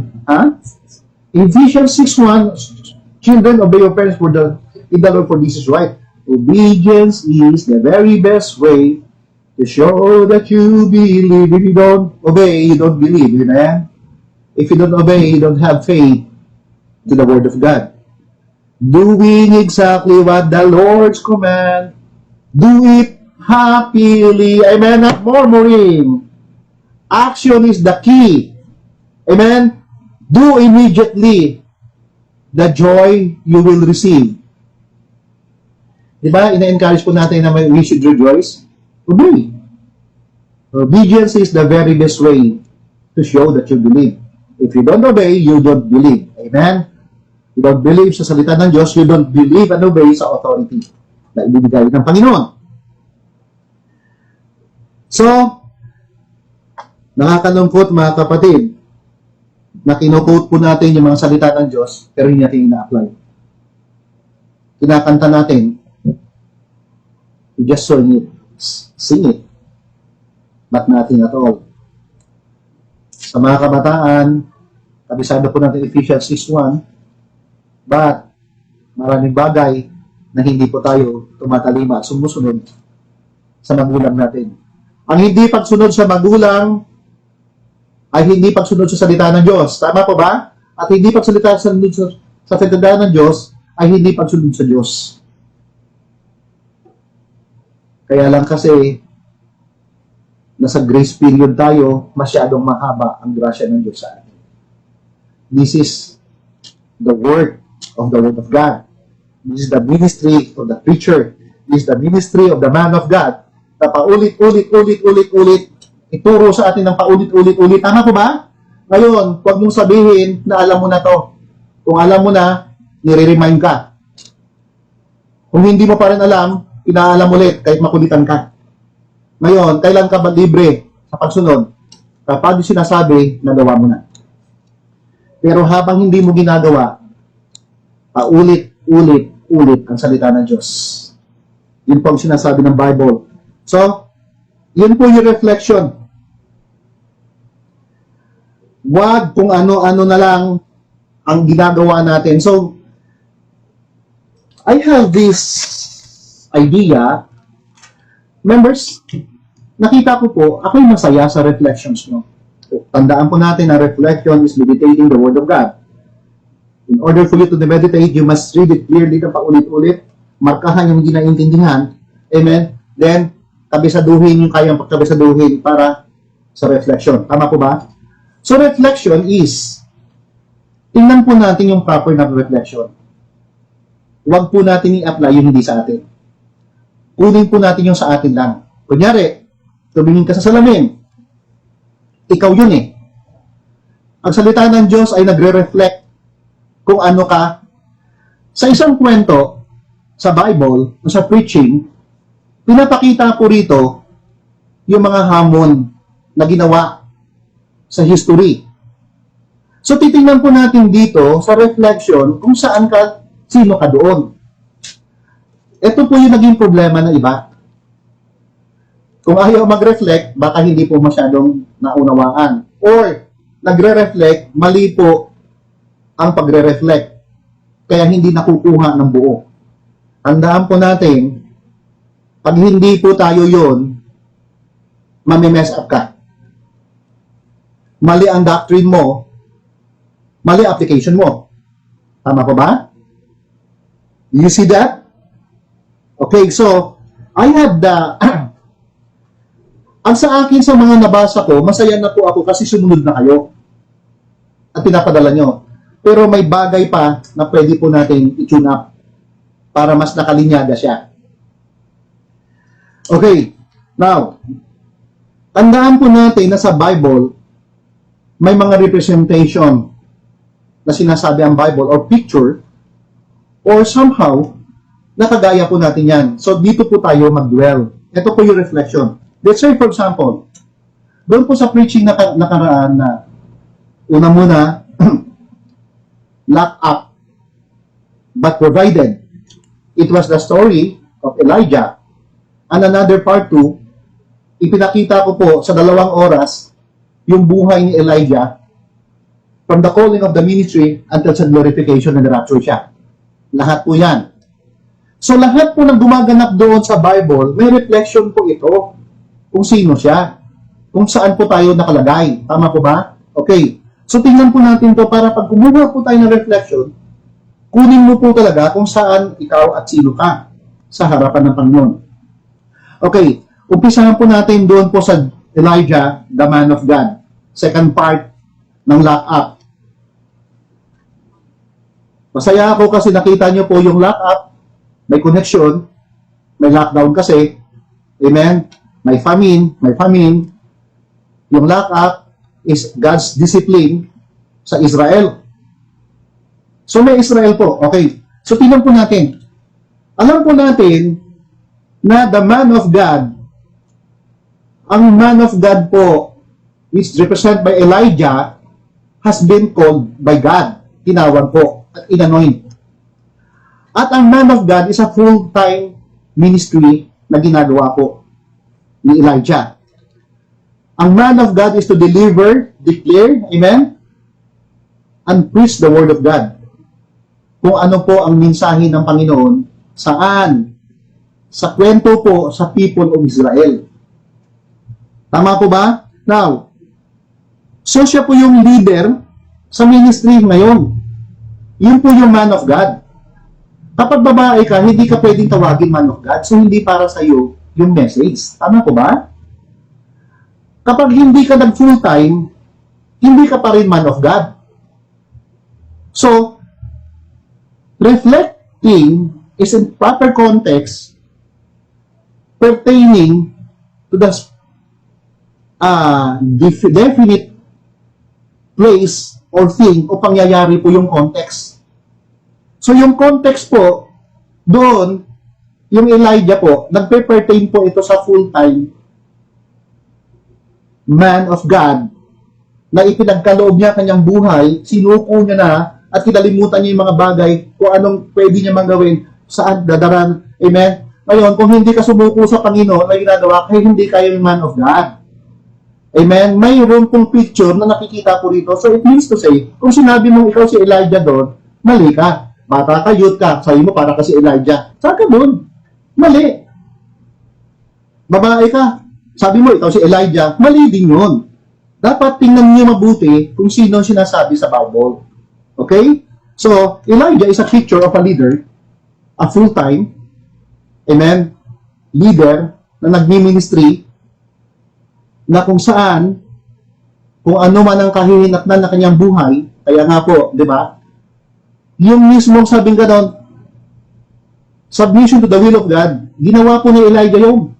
Ephesians 6:1, children, obey your parents in the Lord, for this is right. Obedience is the very best way to show that you believe. If you don't obey, you don't believe. Amen? If you don't obey, you don't have faith to the Word of God. Doing exactly what the Lord's command, do it happily. Amen? Not murmuring. Action is the key. Amen? Do immediately the joy you will receive. Diba? Ina-encourage po natin na we should rejoice. Obey. Obedience is the very best way to show that you believe. If you don't obey, you don't believe. Amen? You don't believe sa salita ng Diyos, you don't believe and obey sa authority na ibibigay ng Panginoon. So, nakakalungkot mga kapatid, na kinuquote po natin yung mga salita ng Diyos, pero hindi natin ina-apply. Kinakanta natin, we just sing it, but nothing at all. Sa mga kabataan, kabisado po natin Ephesians 6:1, but maraming bagay na hindi po tayo tumatalima at sumusunod sa magulang natin. Ang hindi pagsunod sa magulang ay hindi pagsunod sa salita ng Diyos. Tama po ba? At hindi pagsalita sa salita ng Diyos ay hindi pagsunod sa Diyos. Kaya lang kasi nasa grace period tayo, masyadong mahaba ang grasya ng Diyos sa atin. This is the word of God. This is the ministry of the preacher. This is the ministry of the man of God. Na paulit-ulit ituro sa atin ng paulit-ulit. Tama po ba? Ngayon, huwag mong sabihin na alam mo na to. Kung alam mo na, nire-remind ka. Kung hindi mo pa rin alam, inaalam ulit kahit makulitan ka. Ngayon, kailan ka ba libre sa pagsunod? Kapag sinasabi, nagawa mo na. Pero habang hindi mo ginagawa, paulit-ulit ang salita ng Diyos. Yun po ang sinasabi ng Bible. So, yun po yung reflection. Wag kung ano-ano na lang ang ginagawa natin. So, I have this idea. Members, nakita ko po, ako'y masaya sa reflections mo. Tandaan po natin na reflection is meditating the Word of God. In order for you to meditate, you must read it clearly na paulit-ulit. Markahan yung hindi naiintindihan. Amen? Then, kabisaduhin yung kayang pagkabisaduhin para sa reflection. Tama po ba? So, reflection is, tingnan po natin yung proper na reflection. Huwag po natin i-apply yung hindi sa atin. Kunin po natin yung sa atin lang. Kunyari, tumingin ka sa salamin. Ikaw yun eh. Ang salita ng Diyos ay nagre-reflect kung ano ka. Sa isang kwento, sa Bible, o sa preaching, pinapakita po rito yung mga hamon na ginawa sa history. So, titingnan po natin dito sa reflection kung saan ka, sino ka doon. Ito po yung naging problema ng iba. Kung ayaw mag-reflect, baka hindi po masyadong naunawaan. Or, nagre-reflect, mali po ang pagre-reflect. Kaya hindi nakukuha ng buo. Tandaan po natin, pag hindi po tayo yun, mami-mess up ka. Mali ang doctrine mo, mali application mo. Tama po ba? You see that? Okay, so, I have the... Ang sa akin, sa mga nabasa ko, masaya na po ako kasi sumunod na kayo. At pinapadala nyo. Pero may bagay pa na pwede po natin i-tune up para mas nakalinyaga siya. Okay, now, tandaan po natin na sa Bible, may mga representation na sinasabi ang Bible or picture or somehow, nakagaya po natin yan. So, dito po tayo mag-dwell. Ito po yung reflection. Let's say, for example, doon po sa preaching na nakaraan na una muna, lock up, but provided it was the story of Elijah. And another part 2, ipinakita ko po sa 2 oras yung buhay ni Elijah from the calling of the ministry until sa glorification and the rapture siya. Lahat po yan. So lahat po ng gumaganap doon sa Bible, may reflection po ito kung sino siya, kung saan po tayo nakalagay. Tama po ba? Okay. So tingnan po natin to para pag kumuha po tayo ng reflection, kunin mo po talaga kung saan ikaw at sino ka sa harapan ng Panginoon. Okay. Umpisahan po natin doon po sa Elijah, the man of God. Second part ng lock up. Masaya ako kasi nakita nyo po yung lock up, may connection, may lockdown kasi, amen, may famine, yung lock up is God's discipline sa Israel. So may Israel po, okay. So tingnan po natin, alam po natin na the man of God, ang man of God po, which represented by Elijah, has been called by God, tinawag po, at inanoint. At ang man of God is a full-time ministry na ginagawa po ni Elijah. Ang man of God is to deliver, declare, amen, and preach the word of God. Kung ano po ang mensahe ng Panginoon, saan, sa kwento po sa people of Israel. Tama po ba? Now, so siya po yung leader sa ministry ngayon. Yun po yung man of God. Kapag babae ka, hindi ka pwedeng tawagin man of God, so hindi para sa iyo yung message. Tama po ba? Kapag hindi ka nag full-time, hindi ka pa rin man of God. So, reflecting is in proper context pertaining to the definite place or thing o pangyayari po yung context. So, yung context po, doon, yung Elijah po, nagpe-pertain po ito sa full-time man of God na ipinagkaloob niya kanyang buhay, sinuko niya na at kinalimutan niya yung mga bagay kung anong pwede niya manggawin, saan dadaran. Amen? Ngayon, kung hindi ka sumuko sa Panginoon na ginagawa, kaya hindi kayo yung man of God. Amen? Mayroon pong picture na nakikita po rito. So it means to say, kung sinabi mong ikaw si Elijah doon, mali ka. Bata ka, youth ka, sabi mo para ka si Elijah. Saan ka doon? Mali. Babae ka, sabi mo ikaw si Elijah, mali din yun. Dapat tingnan niyo mabuti kung sino sinasabi sa Bible. Okay? So, Elijah is a picture of a leader, a full-time, amen, leader na nagmi-ministry, na kung saan, kung ano man ang kahihinatnan na kanyang buhay, kaya nga po, di ba? Yung mismong sabing ganon, submission to the will of God, ginawa po ni Elijah yun.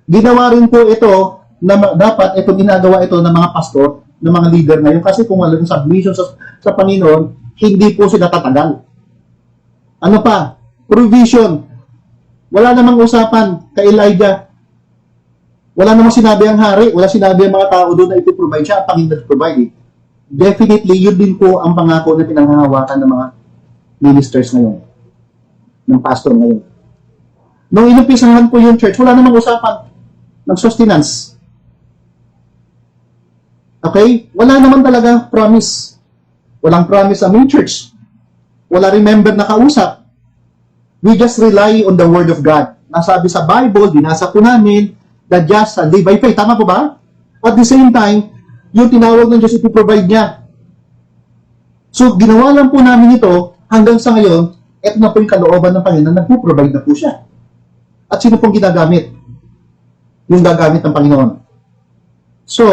Ginawa rin po ito, na dapat ito ginagawa ito ng mga pastor, ng mga leader ngayon, kasi kung walang submission sa Panginoon, hindi po sila tatagal. Ano pa? Provision. Wala namang usapan kay Elijah. Wala namang sinabi ang hari, wala sinabi ang mga tao doon na ipiprovide siya, ang Panginoon nag-provide. Definitely, yun din po ang pangako na pinanghahawakan ng mga ministers ngayon, ng pastor ngayon. Nung inumpisahan po yung church, wala namang usapan ng sustenance. Okay? Wala naman talaga promise. Walang promise sa main church. Wala rin member na kausap. We just rely on the Word of God. Nasabi sa Bible, binasa po namin, the just shall live by faith. Tama po ba? At the same time, yung tinawag ng Diyos ipiprovide niya. So, ginawa lang po namin ito hanggang sa ngayon, eto na po yung kalooban ng Panginoon, nagpo-provide na po siya. At sino pong ginagamit? Yung gagamit ng Panginoon. So,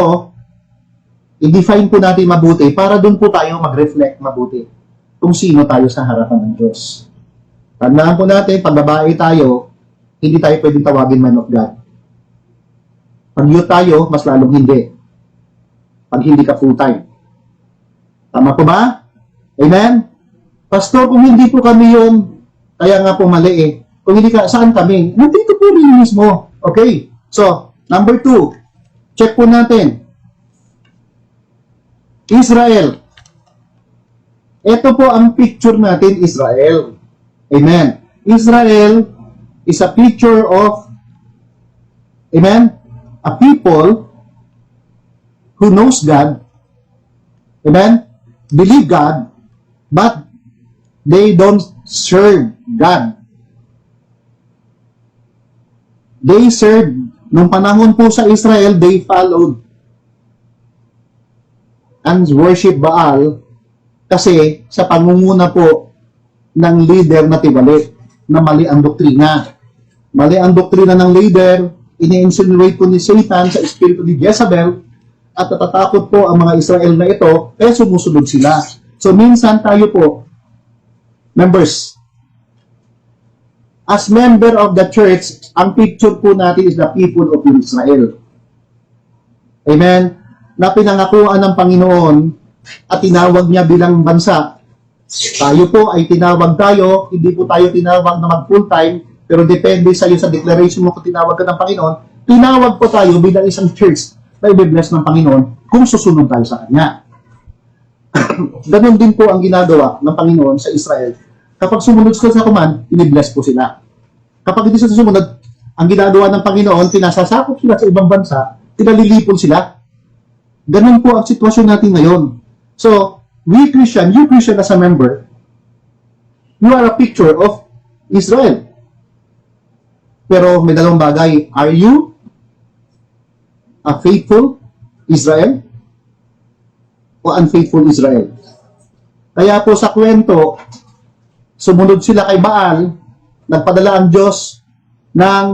i-define po natin mabuti para doon po tayo mag-reflect mabuti kung sino tayo sa harapan ng Diyos. Tandaan po natin, pag babae tayo, hindi tayo pwedeng tawagin man of God. Pag youth tayo, mas lalong hindi. Pag hindi ka full-time. Tama po ba? Amen? Pastor, kung hindi po kami yun, kaya nga po mali eh. Kung hindi ka, saan kami? Nandito po rin mismo. Okay. So, number 2. Check po natin. Israel. Ito po ang picture natin, Israel. Amen. Israel is a picture of, amen, a people who knows God, amen, believe God, but they don't serve God. They served, nung panahon po sa Israel, they followed and worship Baal kasi sa pangunguna po ng leader na tibalik na mali ang doktrina. Mali ang doktrina ng leader, ini-insinuate po ni Satan sa espiritu ni Jezebel at natatakot po ang mga Israel na ito kaya sumusunod sila. So minsan tayo po, members, as member of the church, ang picture po natin is the people of Israel. Amen? Na pinangakuan ng Panginoon at tinawag niya bilang bansa. Tayo po ay tinawag tayo, hindi po tayo tinawag na mag-full-time, pero depende sa iyo sa declaration mo kung tinawag ka ng Panginoon, tinawag po tayo bilang isang church na i-bless ng Panginoon kung susunod tayo sa Kanya. Ganun din po ang ginagawa ng Panginoon sa Israel. Kapag sumunod sila sa command, i-bless po sila. Kapag hindi sila sumunod, ang ginagawa ng Panginoon, pinasasakop sila sa ibang bansa, pinalilipon sila. Ganun po ang sitwasyon natin ngayon. So, we Christian, you Christian as a member, you are a picture of Israel. Pero may dalawang bagay. Are you a faithful Israel o unfaithful Israel? Kaya po sa kwento, sumunod sila kay Baal, nagpadala ang Diyos ng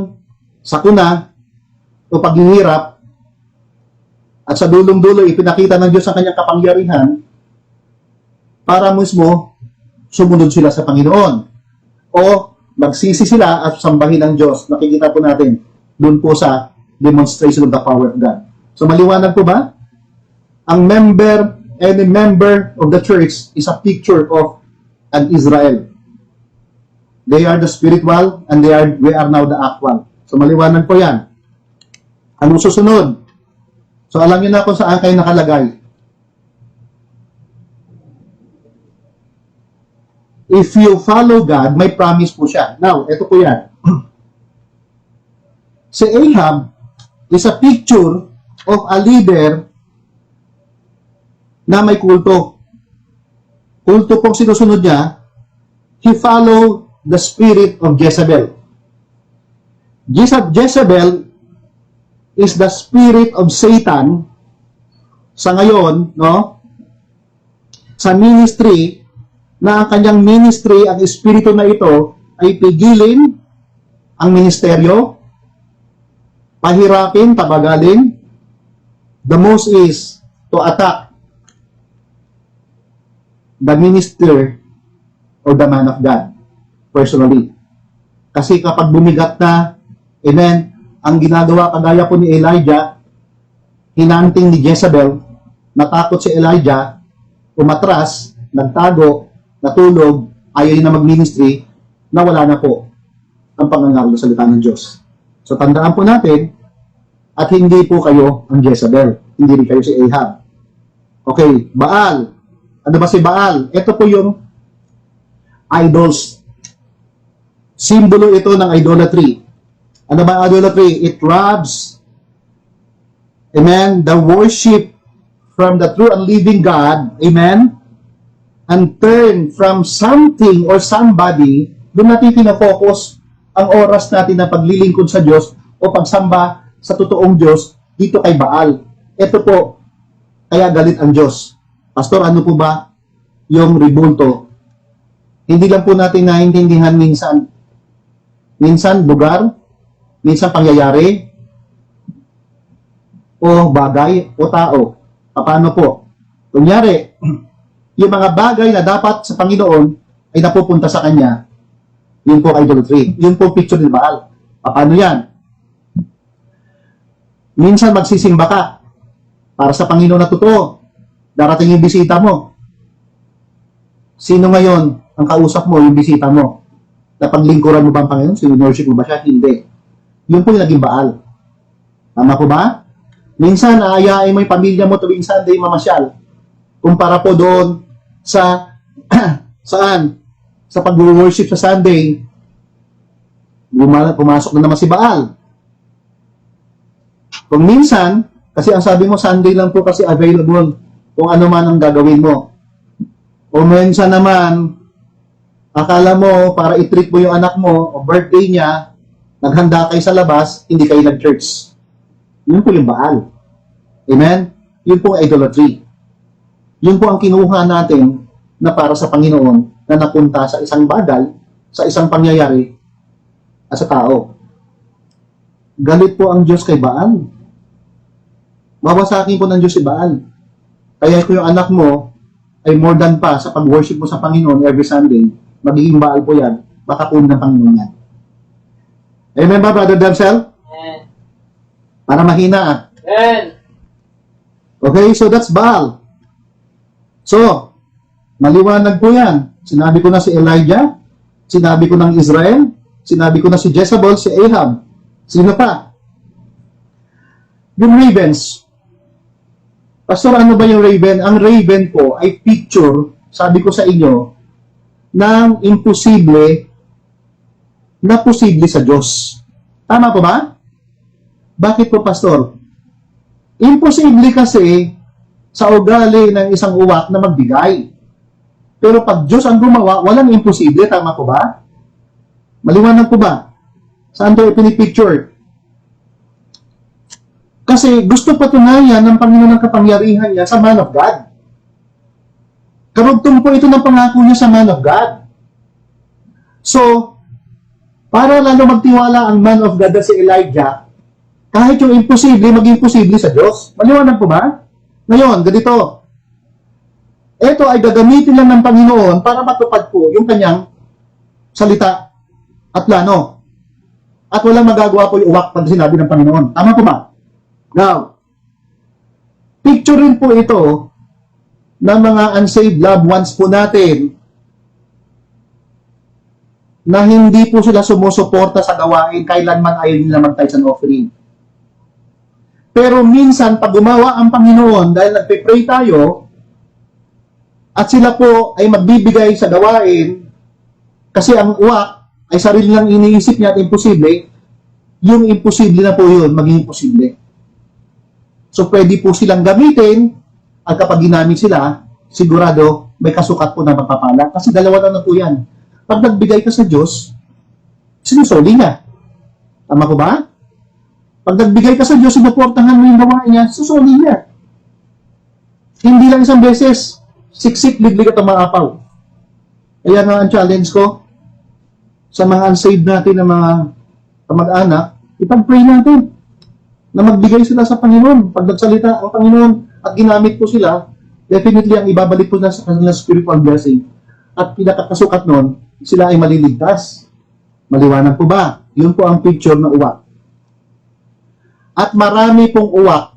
sakuna o paghihirap, at sa dulong-dulo ipinakita ng Diyos ang kanyang kapangyarihan para mismo sumunod sila sa Panginoon. O magsisi sila at sambahin ang Diyos. Nakikita po natin doon po sa demonstration of the power of God. So maliwanag po ba? Any member of the church is a picture of an Israel. They are the spiritual and we are now the actual. So maliwanag po yan. Anong susunod? So alam niyo na kung saan kayo nakalagay. If you follow God, may promise po siya. Now, ito po yan. Si Ahab is a picture of a leader na may kulto. Kulto pong sinusunod niya, he followed the spirit of Jezebel. Jezebel is the spirit of Satan sa ngayon, no? Sa ministry, na ang kanyang ministry, ang espiritu na ito, ay pigilin ang ministeryo, pahirapin, pabagalin. The most is to attack the minister or the man of God personally. Kasi kapag bumigat na, amen, ang ginagawa kagaya po ni Elijah, hinanting ni Jezebel, natakot si Elijah, umatras, nagtago, natulog, ayaw na mag-ministry, nawala na po ang pangangako sa salita ng Diyos. So tandaan po natin, at hindi po kayo ang Jezebel, hindi rin kayo si Ahab. Okay, Baal. Ano ba si Baal? Ito po yung idols. Simbolo ito ng idolatry. Ano ba idolatry? It robs, amen, the worship from the true and living God, amen, and turn from something or somebody, doon natin pinafocus ang oras natin na paglilingkod sa Diyos o pagsamba sa totoong Diyos dito kay Baal. Ito po, kaya galit ang Diyos. Pastor, ano po ba yung ribulto? Hindi lang po natin naiintindihan minsan. Minsan lugar, minsan pangyayari, o bagay, o tao. Paano po? Kunyari, yung mga bagay na dapat sa Panginoon ay napupunta sa Kanya, yun po idolatry. Yun po picture ni Baal. Paano yan? Minsan magsisimba ka para sa Panginoon na totoo. Darating yung bisita mo. Sino ngayon ang kausap mo, yung bisita mo? Napaglingkuran mo ba ang Panginoon? Sinuworship mo ba siya? Hindi. Yun po yung naging Baal. Tama po ba? Minsan, aayain mo yung pamilya mo tuwing Sunday mamasyal. Kumpara po doon sa saan? Sa pag-worship sa Sunday, pumasok na naman si Baal. Kung minsan, kasi ang sabi mo, Sunday lang po kasi available kung ano man ang gagawin mo. O minsan naman, akala mo, para i-treat mo yung anak mo, o birthday niya, naghanda kayo sa labas, hindi kayo nag-church. Yun po yung Baal. Amen? Yun po idolatry. Yun po ang kinuha natin na para sa Panginoon na napunta sa isang bagay, sa isang pangyayari, at sa tao. Galit po ang Diyos kay Baal. Bawasakin po ng Diyos si Baal. Kaya kung yung anak mo ay more than pa sa pag-worship mo sa Panginoon every Sunday, magiging Baal po yan, baka po ng Panginoon yan. Amen ba, Brother Damsel? Amen. Para mahina. Amen. Okay, so that's Baal. So, maliwanag po yan. Sinabi ko na si Elijah, sinabi ko ng Israel, sinabi ko na si Jezebel, si Ahab. Sino pa? Yung ravens. Pastor, ano ba yung raven? Ang raven po ay picture, sabi ko sa inyo, ng imposible na posible sa Diyos. Tama po ba? Bakit po, Pastor? Imposible kasi sa ugali ng isang uwak na magbigay. Pero pag Diyos ang gumawa, walang imposible. Tama po ba? Maliwanag po ba? Saan to ipinipicture? Kasi gusto patunayan ng Panginoon ng kapangyarihan niya sa man of God. Karugtong po ito ng pangako niya sa man of God. So, para lalo magtiwala ang man of God na si Elijah, kahit yung imposible, maging posible sa Diyos. Maliwanag po ba? Ngayon, ganito. Ito ay gagamitin lang ng Panginoon para matupad po yung kanyang salita at plano. At walang magagawa po yung uwak pag sinabi ng Panginoon. Tama po ba? Now, picture rin po ito ng mga unsaved loved ones po natin na hindi po sila sumusuporta sa gawain kailanman ayaw nila mag-tithes and offering. Pero minsan, pag gumawa ang Panginoon dahil nagpe-pray tayo at sila po ay magbibigay sa gawain kasi ang uwak ay sarili lang iniisip niya at imposible, yung imposible na po yun, maging imposible. So, pwede po silang gamitin at kapag ginamit sila, sigurado may kasukat po na magpapala. Kasi dalawa na po yan. Pag nagbigay ka sa Diyos, sinusoli niya. Tama ko ba? Pag nagbigay ka sa Diyos, sinuportahan mo yung gawain niya, susoli niya. Hindi lang isang beses, siksik, liglig at umaapaw. Kaya nga ang challenge ko sa mga unsaved natin na mga kamag-anak, ipag-pray natin na magbigay sila sa Panginoon. Pag nagsalita ang Panginoon at ginamit po sila, definitely ang ibabalik po na sa kanilang spiritual blessing. At pinakakasukat nun, sila ay maliligtas. Maliwanag po ba? Yun po ang picture na uwak. At marami pong uwak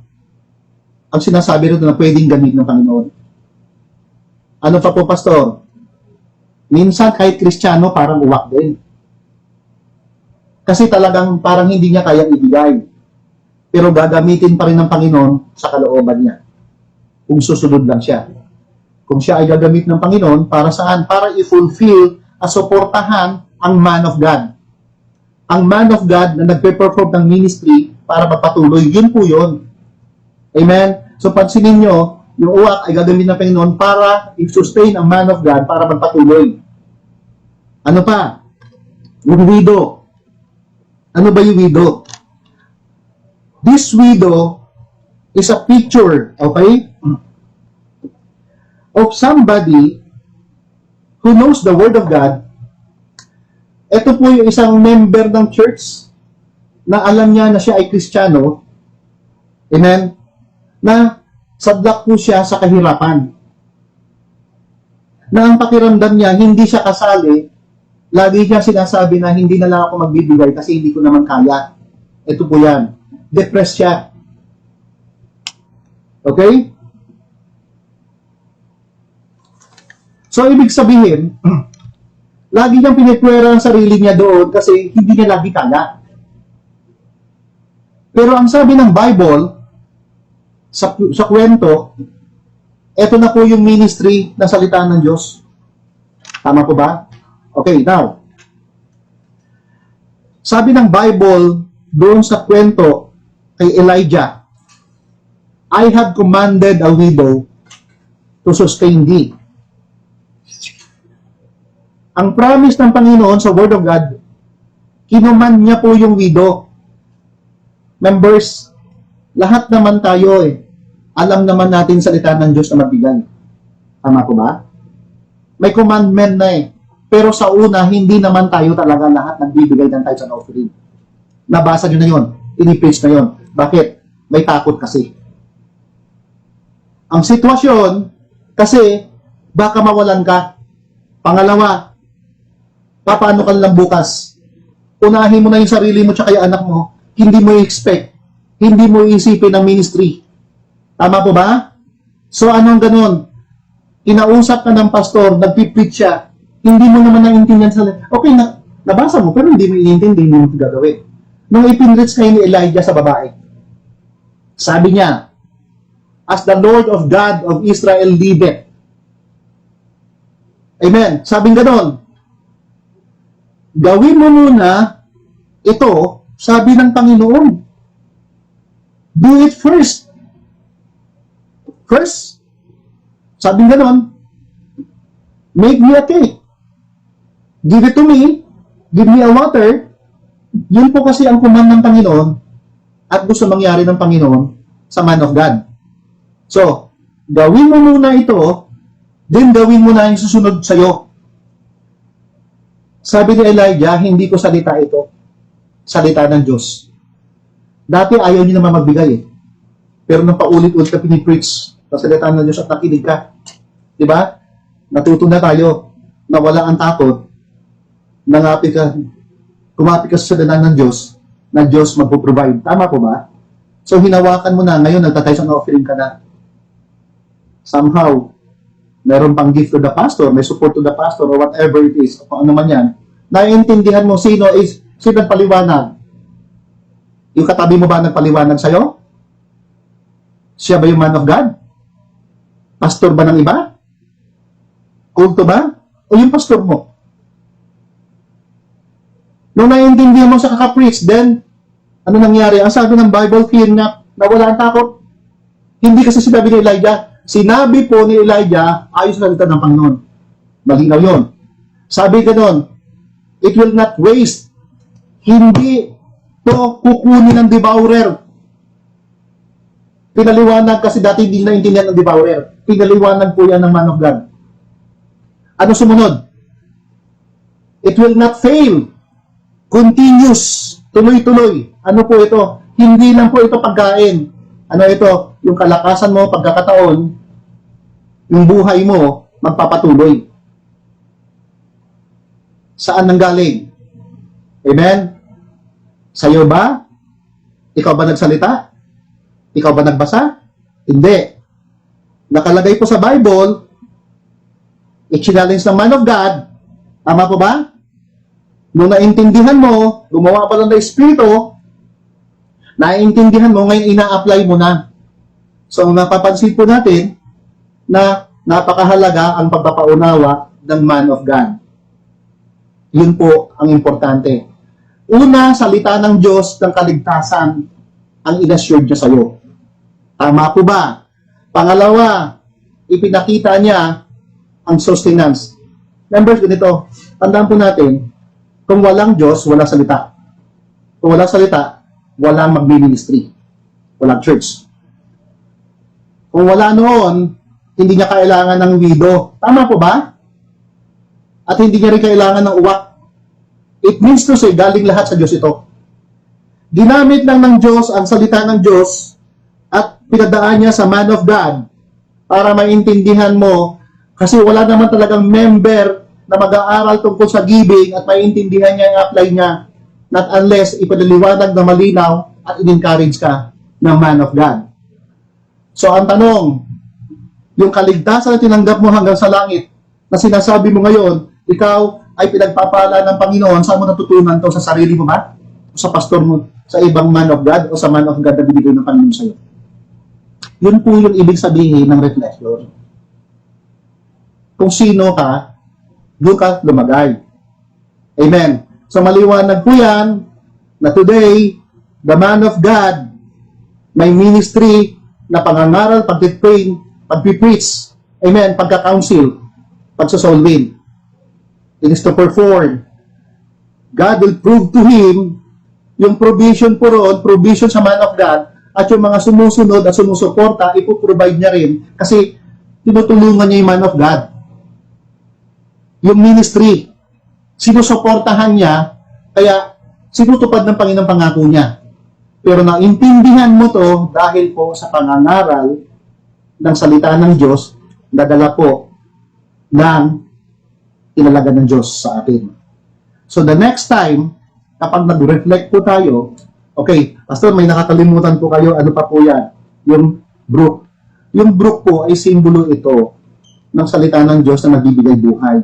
ang sinasabi rito na pwedeng gamit ng Panginoon. Ano pa po, Pastor? Minsan kahit Kristiyano parang uwak din. Kasi talagang parang hindi niya kayang ibigay. Pero gagamitin pa rin ng Panginoon sa kalooban niya. Kung susunod lang siya. Kung siya ay gagamit ng Panginoon, para saan? Para i-fulfill at suportahan ang man of God. Ang man of God na nagpe-perform ng ministry para magpatuloy, yun po yun. Amen? So pansinin nyo, yung uwak ay gagamit ng Panginoon para i-sustain ang man of God para magpatuloy. Ano pa? Yung widow. Ano ba yung widow? This widow is a picture, okay, of somebody who knows the Word of God. Ito po yung isang member ng church na alam niya na siya ay Kristiyano. Amen? Na sadlak po siya sa kahirapan. Na ang pakiramdam niya, hindi siya kasali. Lagi niya sinasabi na hindi na lang ako magbibigay kasi hindi ko naman kaya. Ito po yan. Depressed siya. Okay? So, ibig sabihin, lagi niyang pinipwera ang sarili niya doon kasi hindi niya lagi kaya. Pero ang sabi ng Bible, sa kwento, eto na po yung ministry na salita ng Diyos. Tama po ba? Okay, now, sabi ng Bible doon sa kwento kay Elijah, I have commanded a widow to sustain thee. Ang promise ng Panginoon sa Word of God, kinuman niya po yung widow. Members, lahat naman tayo alam naman natin salita ng Diyos na magbigay. Tama po ba? May commandment na Pero sa una, hindi naman tayo talaga lahat nagbibigay ng tithes and offering. Nabasa nyo na yun. Inipreach na yun. Bakit? May takot kasi. Ang sitwasyon, kasi baka mawalan ka. Pangalawa, paano ka lang bukas? Unahin mo na yung sarili mo tsaka yung anak mo. Hindi mo i-expect. Hindi mo iisipin ang ministry. Tama po ba? So anong ganun? Kinausap ka ng pastor, nagpipreach siya. Hindi mo naman naintindihan sa... Okay, nabasa mo, pero hindi mo iintindi, hindi mo ito gagawin. Nung ipinreach kayo ni Elijah sa babae, sabi niya, as the Lord of God of Israel liveth. Amen. Sabing ganon, gawin mo muna ito, sabi ng Panginoon. Do it first. First, sabing ganon, make me a cake. Give it to me. Give me a water. Yun po kasi ang command ng Panginoon at gusto mangyari ng Panginoon sa man of God. So, gawin mo muna ito, then gawin mo na yung susunod sa'yo. Sabi ni Elijah, hindi ko salita ito. Salita ng Diyos. Dati ayaw niyo naman magbigay eh. Pero nung paulit-ulit ka pinipreach sa salita ng Diyos at nakinig ka, di ba? Natuto na tayo na wala ang takot, kumapit ka sa salita ng Diyos, na Diyos magpo-provide. Tama po ba? So hinawakan mo na, ngayon nagtatay sa offering ka na. Somehow, meron pang gift to the pastor, may support to the pastor, or whatever it is, kung ano man yan, naiintindihan mo sino nagpaliwanag. Yung katabi mo ba nagpaliwanag sa'yo? Siya ba yung man of God? Pastor ba ng iba? Kulto ba? O yung pastor mo? Nung naiintindihan mo sa kaka-preach, then, ano nangyari? Ang sabi ng Bible, fear na wala ang takot. Hindi kasi sinabi ni Elijah. Sinabi po ni Elijah, ayos na salita ng Panginoon. Malinaw yun. Sabi ganon, it will not waste. Hindi to kukunin ng devourer. Pinaliwanag kasi dati hindi naintindihan ng devourer. Pinaliwanag po yan ng man of God. Ano sumunod? It will not fail. Continuous. Tuloy-tuloy. Ano po ito? Hindi lang po ito pagkain. Ano ito? Yung kalakasan mo, pagkakataon, yung buhay mo, magpapatuloy. Saan nanggaling? Amen? Sa'yo ba? Ikaw ba nagsalita? Ikaw ba nagbasa? Hindi. Nakalagay po sa Bible, i-challenge ng man of God. Tama po ba? Nung naintindihan mo, gumawa pa lang ng Espiritu, naiintindihan mo, ngayon ina-apply mo na. So, napapansin po natin na napakahalaga ang pagpapaunawa ng man of God. Yun po ang importante. Una, salita ng Diyos ng kaligtasan ang inassured niya sa'yo. Tama po ba? Pangalawa, ipinakita niya ang sustenance. Members, ganito, tandaan po natin, kung walang Diyos, walang salita. Kung walang salita, walang magmi-ministry. Walang church. Kung wala noon, hindi niya kailangan ng widow. Tama po ba? At hindi niya rin kailangan ng uwak. It means to say, galing lahat sa Diyos ito. Ginamit lang ng Diyos ang salita ng Diyos at pinadaan niya sa man of God para maintindihan mo kasi wala naman talagang member na mag-aaral tungkol sa giving at maintindihan niya ang apply niya not unless ipadaliwanag na malinaw at in-encourage ka ng man of God. So ang tanong, yung kaligtasan na tinanggap mo hanggang sa langit na sinasabi mo ngayon, ikaw ay pinagpapala ng Panginoon, saan mo natutunan to? Sa sarili mo ba? O sa pastor mo? Sa ibang man of God? O sa man of God na binigay ng Panginoon sa'yo? Yun po yung ibig sabihin ng reflection. Kung sino ka, doon ka lumagay. Amen. So maliwanag po yan na today, the man of God, may ministry na pangangaral, pag-train, pag-preach, amen, pagka-counsel, pagsa-soul win. It is to perform. God will prove to him yung provision po roon, provision sa man of God, at yung mga sumusunod at sumusuporta, ipoprovide niya rin kasi tinutulungan niya yung man of God. Yung ministry, sinusuportahan niya, kaya sinutupad ng Panginoon pangako niya. Pero naintindihan mo to dahil po sa pangangaral ng salita ng Diyos, dadala po ng inalaga ng Diyos sa atin. So the next time, kapag nag-reflect po tayo, okay, Pastor, may nakakalimutan po kayo, ano pa po yan? Yung brook. Yung brook po ay simbolo ito ng salita ng Diyos na nagbibigay buhay.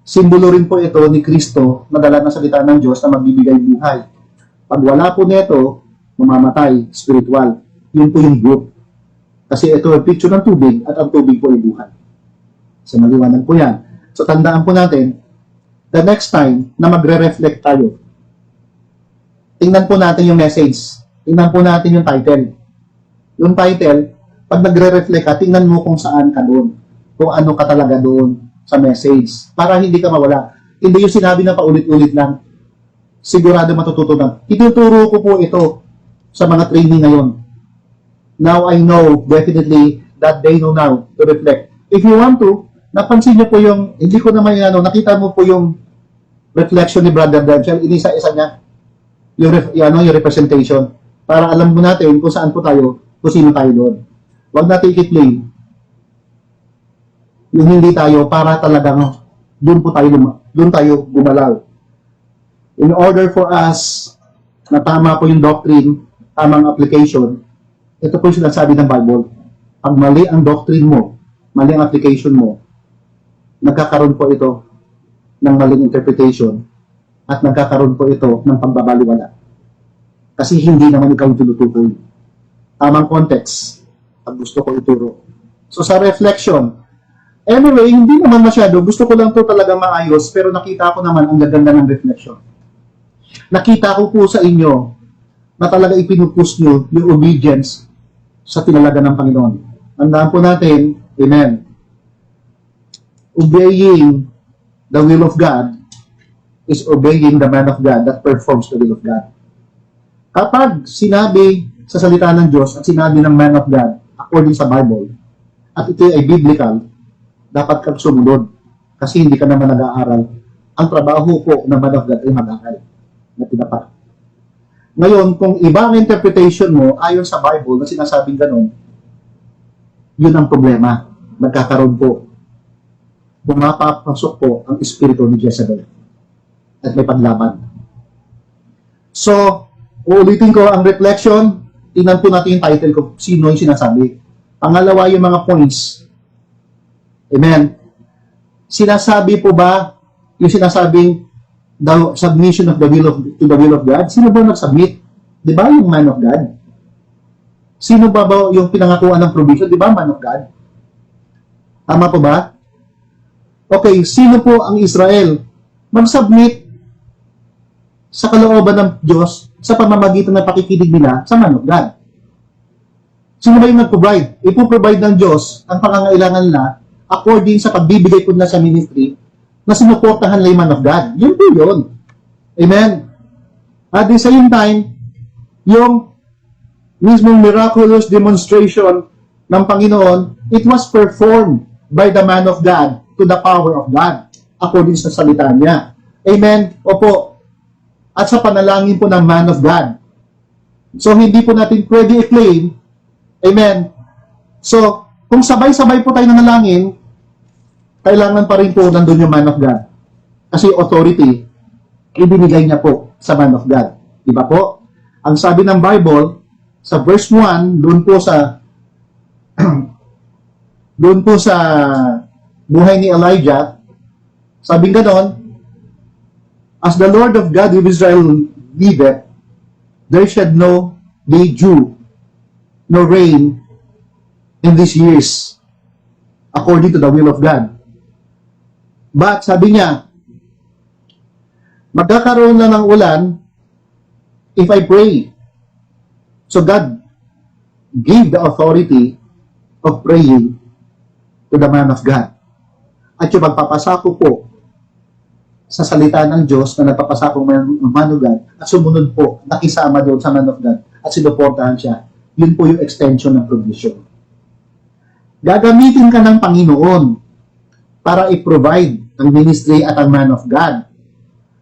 Simbolo rin po ito ni Kristo na dala ng salita ng Diyos na magbibigay buhay. Pag wala po nito, mamamatay, spiritual. Yun po yung brook. Kasi ito ay picture ng tubig at ang tubig po ay buhay. So maliwanag po yan. So tandaan po natin, the next time na magre-reflect tayo, tingnan po natin yung message. Tingnan po natin yung title. Yung title, pag nagre-reflect ka, tingnan mo kung saan ka doon. Kung ano ka talaga doon sa message. Para hindi ka mawala. Hindi yung sinabi na paulit-ulit lang. sigurado matututunan. Ituturo ko po ito sa mga training ngayon. Now I know definitely that they know now to reflect. If you want to, napansin niyo po yung, hindi ko naman nakita mo po yung reflection ni Brother Denzel, inisa-isa niya yung representation para alam mo natin kung saan po tayo, kung sino tayo doon. Huwag natin i-play yung hindi tayo para talagang doon tayo gumalaw. In order for us na tama po yung doctrine, tamang application, ito po yung sinasabi ng Bible. Pag mali ang doctrine mo, mali ang application mo, nagkakaroon po ito ng maling interpretation at nagkakaroon po ito ng pagbabaliwala. Kasi hindi naman ikaw tinutukoy. Tamang context ang gusto ko ituro. So sa reflection, anyway, hindi naman masyado. Gusto ko lang to talaga maayos, pero nakita ko naman ang gaganda ng reflection. Nakita ko po sa inyo na talaga ipinupus nyo yung obedience sa tinalaga ng Panginoon. Tandaan po natin, amen, obeying the will of God is obeying the man of God that performs the will of God. Kapag sinabi sa salita ng Diyos at sinabi ng man of God according sa Bible, at ito ay biblical, dapat kang sumunod kasi hindi ka naman nag-aaral. Ang trabaho po ng man of God ay mag-aaral na tinapat. Ngayon, kung iba ang interpretation mo ayon sa Bible na sinasabing ganun, yun ang problema. Nagkakaroon po. Pumapapasok po ang espiritu ni Jezebel at may paglaban. So, uulitin ko ang reflection. Tingnan po natin yung title ko, sino yung sinasabi. Pangalawa, yung mga points. Amen. Sinasabi po ba yung sinasabing the submission of the will to the will of God? Sino ba nag-submit? Di ba yung man of God? Sino ba yung pinangakuan ng provision? Di ba man of God? Tama po ba? Okay, sino po ang Israel? Mag-submit sa kalooban ng Diyos sa pamamagitan ng pakikinig nila sa man of God. Sino ba yung nag-provide? Ipo-provide ng Diyos ang pangangailangan nila according sa pagbibigay po nila sa ministry na sinuportahan nila yung man of God. Yun po yun. Amen. At the same time, yung mismong miraculous demonstration ng Panginoon, it was performed by the man of God to the power of God according sa salita niya. Amen. Opo. At sa panalangin po ng man of God. So, hindi po natin pwede i-claim. Amen. So, kung sabay-sabay po tayo nanalangin, kailangan pa rin po nandun yung man of God. Kasi authority, ibinigay niya po sa man of God. Di ba po? Ang sabi ng Bible, sa verse 1, doon po sa doon po sa buhay ni Elijah, sabing ganon, as the Lord of God of Israel liveth, there shall no be dew, no rain in these years, according to the will of God. But, sabi niya, magkakaroon na ng ulan if I pray. So God gave the authority of praying to the man of God. At yung magpapasako po sa salita ng Diyos na nagpapasako ng man of God at sumunod po, nakisama doon sa man of God at sinuportahan siya, yun po yung extension ng provision. Gagamitin ka ng Panginoon para i-provide ang ministry at ang man of God.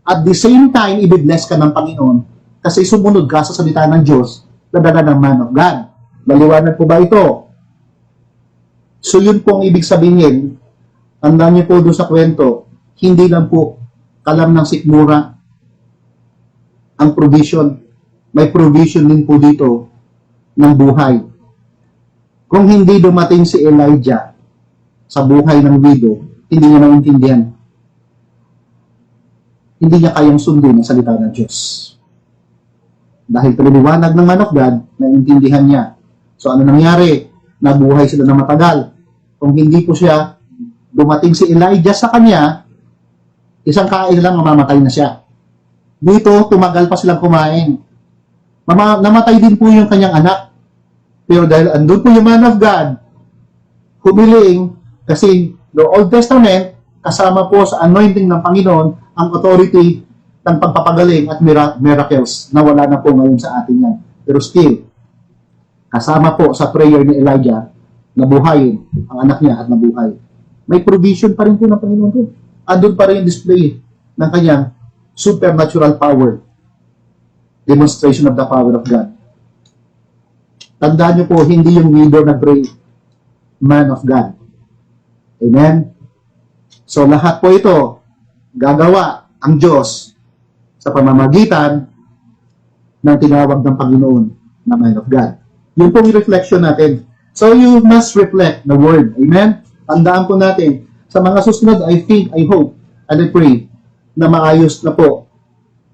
At the same time, i-bless ka ng Panginoon kasi sumunod ka sa salita ng Diyos na dala ng man of God. Maliwanag po ba ito? So yun po ang ibig sabihin, tandaan niyo po doon sa kwento, hindi lang po kalam ng sikmura ang provision. May provision din po dito ng buhay. Kung hindi dumating si Elijah sa buhay ng widow, hindi niya maintindihan. Hindi niya kayang sundin ang salita ng Diyos. Dahil pinaliwanag ng man of God, naiintindihan niya. So ano nangyari? Nabuhay sila ng matagal. Kung hindi po siya, dumating si Elijah sa kanya, isang kain lang, mamamatay na siya. Dito, tumagal pa silang kumain. Namatay din po yung kanyang anak. Pero dahil andun po yung man of God, humiling, kasi the Old Testament, kasama po sa anointing ng Panginoon, ang authority ng pagpapagaling at miracles na wala na po ngayon sa atin yan. Pero still, kasama po sa prayer ni Elijah, nabuhayin ang anak niya at nabuhay. May provision pa rin po ng Panginoon po. Andun pa rin yung display ng kanyang supernatural power. Demonstration of the power of God. Tandaan niyo po, hindi yung widow nag-pray, man of God. Amen? So lahat po ito, gagawa ang Diyos sa pamamagitan ng tinawag ng Panginoon na man of God. Yun pong reflection natin. So you must reflect the word. Amen? Tandaan po natin. Sa mga susunod, I think, I hope, and I pray na maayos na po.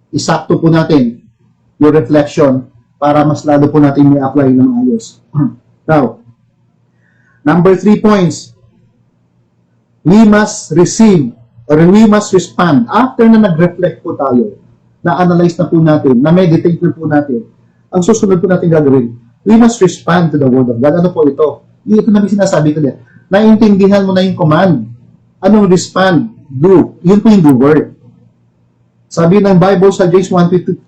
Isakto po natin yung reflection para mas lalo po natin i-apply ng ayos. Now, number 3 points. We must receive or we must respond. After na nag-reflect po tayo, na-analyze na po natin, na-meditate na po natin, ang susunod po natin gagawin, we must respond to the word of God. Ano po ito? Ito na sinasabi ko din. Naintindihan mo na yung command. Anong respond? Do. Yun po yung do word. Sabi ng Bible sa James 1:22,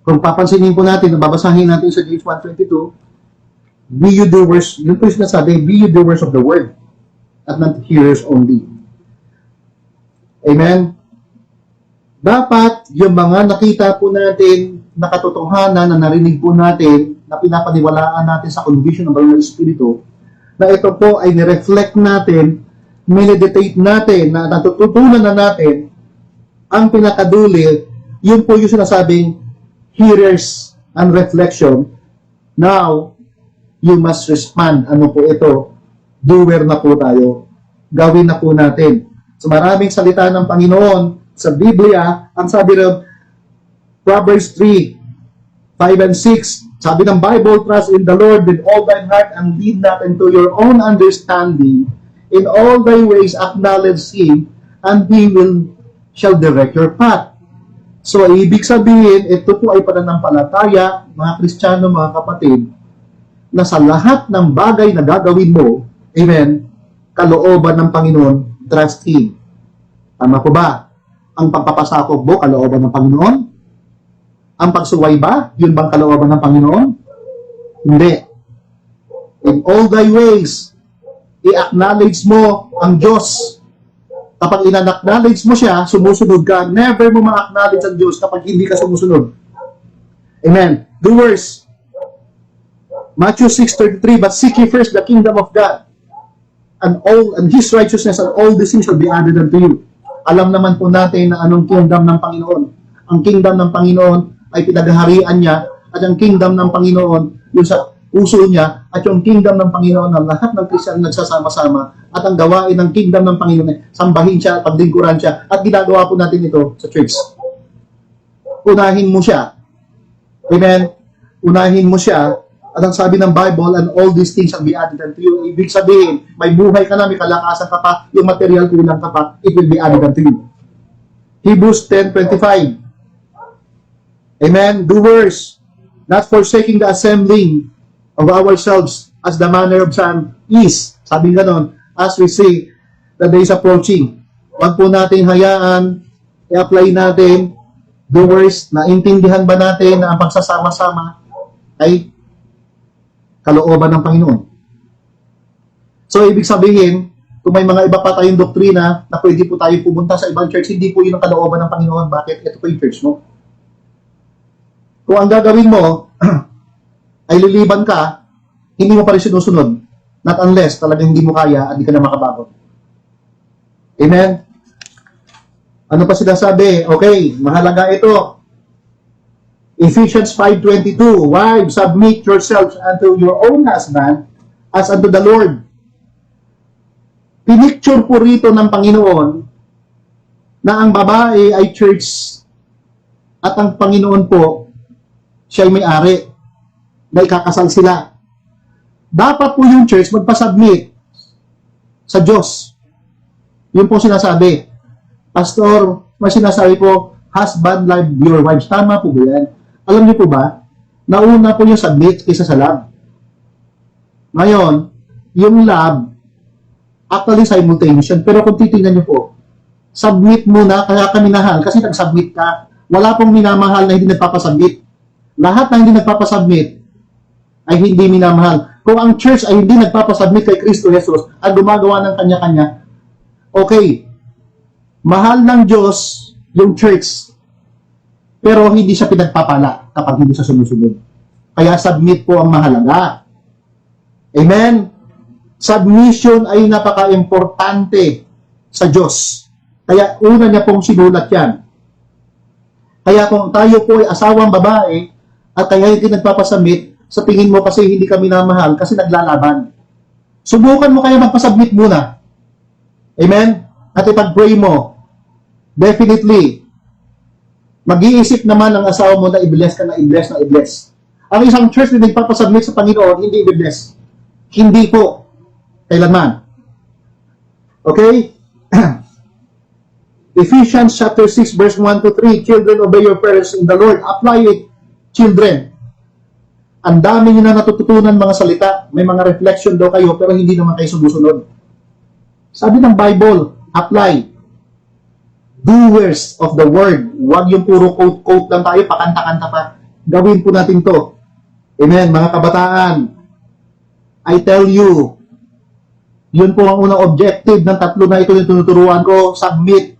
kung papansinin po natin, babasahin natin sa James 1:22, be you doers, yun po yung sinasabi, be you doers of the word, at not hearers only. Amen? Dapat yung mga nakita po natin na katotohanan na narinig po natin, na pinapaniwalaan natin sa conviction ng Banal na Espiritu, na ito po ay nireflect natin, meditate natin, na natututunan na natin, ang pinakaduli, yun po yung sinasabing hearers and reflection. Now, you must respond. Ano po ito? Doer na po tayo. Gawin na po natin. Sa maraming salita ng Panginoon, sa Biblia, ang sabi ng Proverbs 3:5 and 6, sabi ng Bible, trust in the Lord with all thine heart and lean not into your own understanding. In all thy ways acknowledge Him, and He shall direct your path. So, ibig sabihin, ito po ay pananampalataya, mga Kristiyano, mga kapatid, na sa lahat ng bagay na gagawin mo, amen, kalooban ng Panginoon, trust Him. Tama po ba? Ang pagpapasakop mo, kalooban ng Panginoon? Ang pagsuway ba? Yun bang kalooban ng Panginoon? Hindi. In all thy ways, i-acknowledge mo ang Diyos. Kapag in-acknowledge mo siya, sumusunod ka. Never mo ma-acknowledge ang Diyos kapag hindi ka sumusunod. Amen. Doers. Matthew 6:33, but seek ye first the kingdom of God, and His righteousness, and all these things shall be added unto you. Alam naman po natin na anong kingdom ng Panginoon. Ang kingdom ng Panginoon ay pinaghaharian niya, at ang kingdom ng Panginoon, yung sa puso niya, at yung kingdom ng Panginoon na lahat ng Kristiyan nagsasama-sama, at ang gawain ng kingdom ng Panginoon ay sambahin siya, paglingkuran siya, at ginagawa po natin ito sa church. Unahin mo siya. Amen? Unahin mo siya, at ang sabi ng Bible, and all these things shall be added unto you. Ibig sabihin, may buhay ka na, may kalakasan ka pa, yung material kulang ka pa, it will be added unto you. Hebrews 10:25. Amen? Doers, not forsaking the assembling of ourselves as the manner of some is. Sabi ganon, as we see the days approaching. Huwag po natin hayaan, i-apply natin, doers, na intindihan ba natin na ang pagsasama-sama ay kalooban ng Panginoon. So, ibig sabihin, kung may mga iba pa tayong doktrina na pwede po tayo pumunta sa ibang church, hindi po yun ang kalooban ng Panginoon. Bakit? Ito po yung church mo. Kung ang gagawin mo ay liliban ka, hindi mo pa rin sinusunod. Not unless talagang hindi mo kaya at hindi ka na makabago. Amen? Ano pa sinasabi? Okay, mahalaga ito. Ephesians 5:22, wives, submit yourselves unto your own husband as unto the Lord. Pinicture po rito ng Panginoon na ang babae ay church at ang Panginoon po, siya ay may-ari na ikakasal sila. Dapat po yung church magpasubmit sa Diyos. Yun po sinasabi. Pastor, may sinasabi po, husband, love your wives. Tama po ba yan? Alam niyo po ba, nauna po yung submit kaysa sa love. Ngayon, yung love, actually simultaneous yan. Pero kung titingnan niyo po, Submit muna, kaya ka minahal, kasi nag-submit ka. Wala pong minamahal na hindi nagpapasubmit. Lahat na hindi nagpapasubmit ay hindi minamahal. Kung ang church ay hindi nagpapasubmit kay Kristo Jesus at gumagawa ng kanya-kanya, okay, mahal ng Diyos yung church, pero hindi siya pinagpapala kapag hindi siya sumusunod. Kaya submit po ang mahalaga. Amen? Submission ay napaka-importante sa Diyos. Kaya una niya pong sinulat yan. Kaya kung tayo po ay asawang babae at kaya hindi nagpapasubmit, sa tingin mo kasi hindi kami namahal kasi naglalaban. Subukan mo kaya magpasubmit muna. Amen? At ipag-pray mo. Definitely, mag-iisip naman ang asawa mo na i-bless ka na i-bless na i-bless. Ang isang church na nagpapasubmit sa Panginoon, hindi i-bless. Hindi po. Kailanman. Okay? Ephesians chapter 6 verse 1 to 3, children, obey your parents in the Lord. Apply it, children. Ang dami nyo na natututunan mga salita. May mga reflection daw kayo, pero hindi naman kayo sumusunod. Sabi ng Bible, apply. Doers of the word. Huwag yung puro quote-quote lang tayo, pakanta-kanta pa. Gawin po natin to. Amen, mga kabataan. I tell you, yun po ang unang objective ng tatlo na ito yung tinuturuan ko. Submit.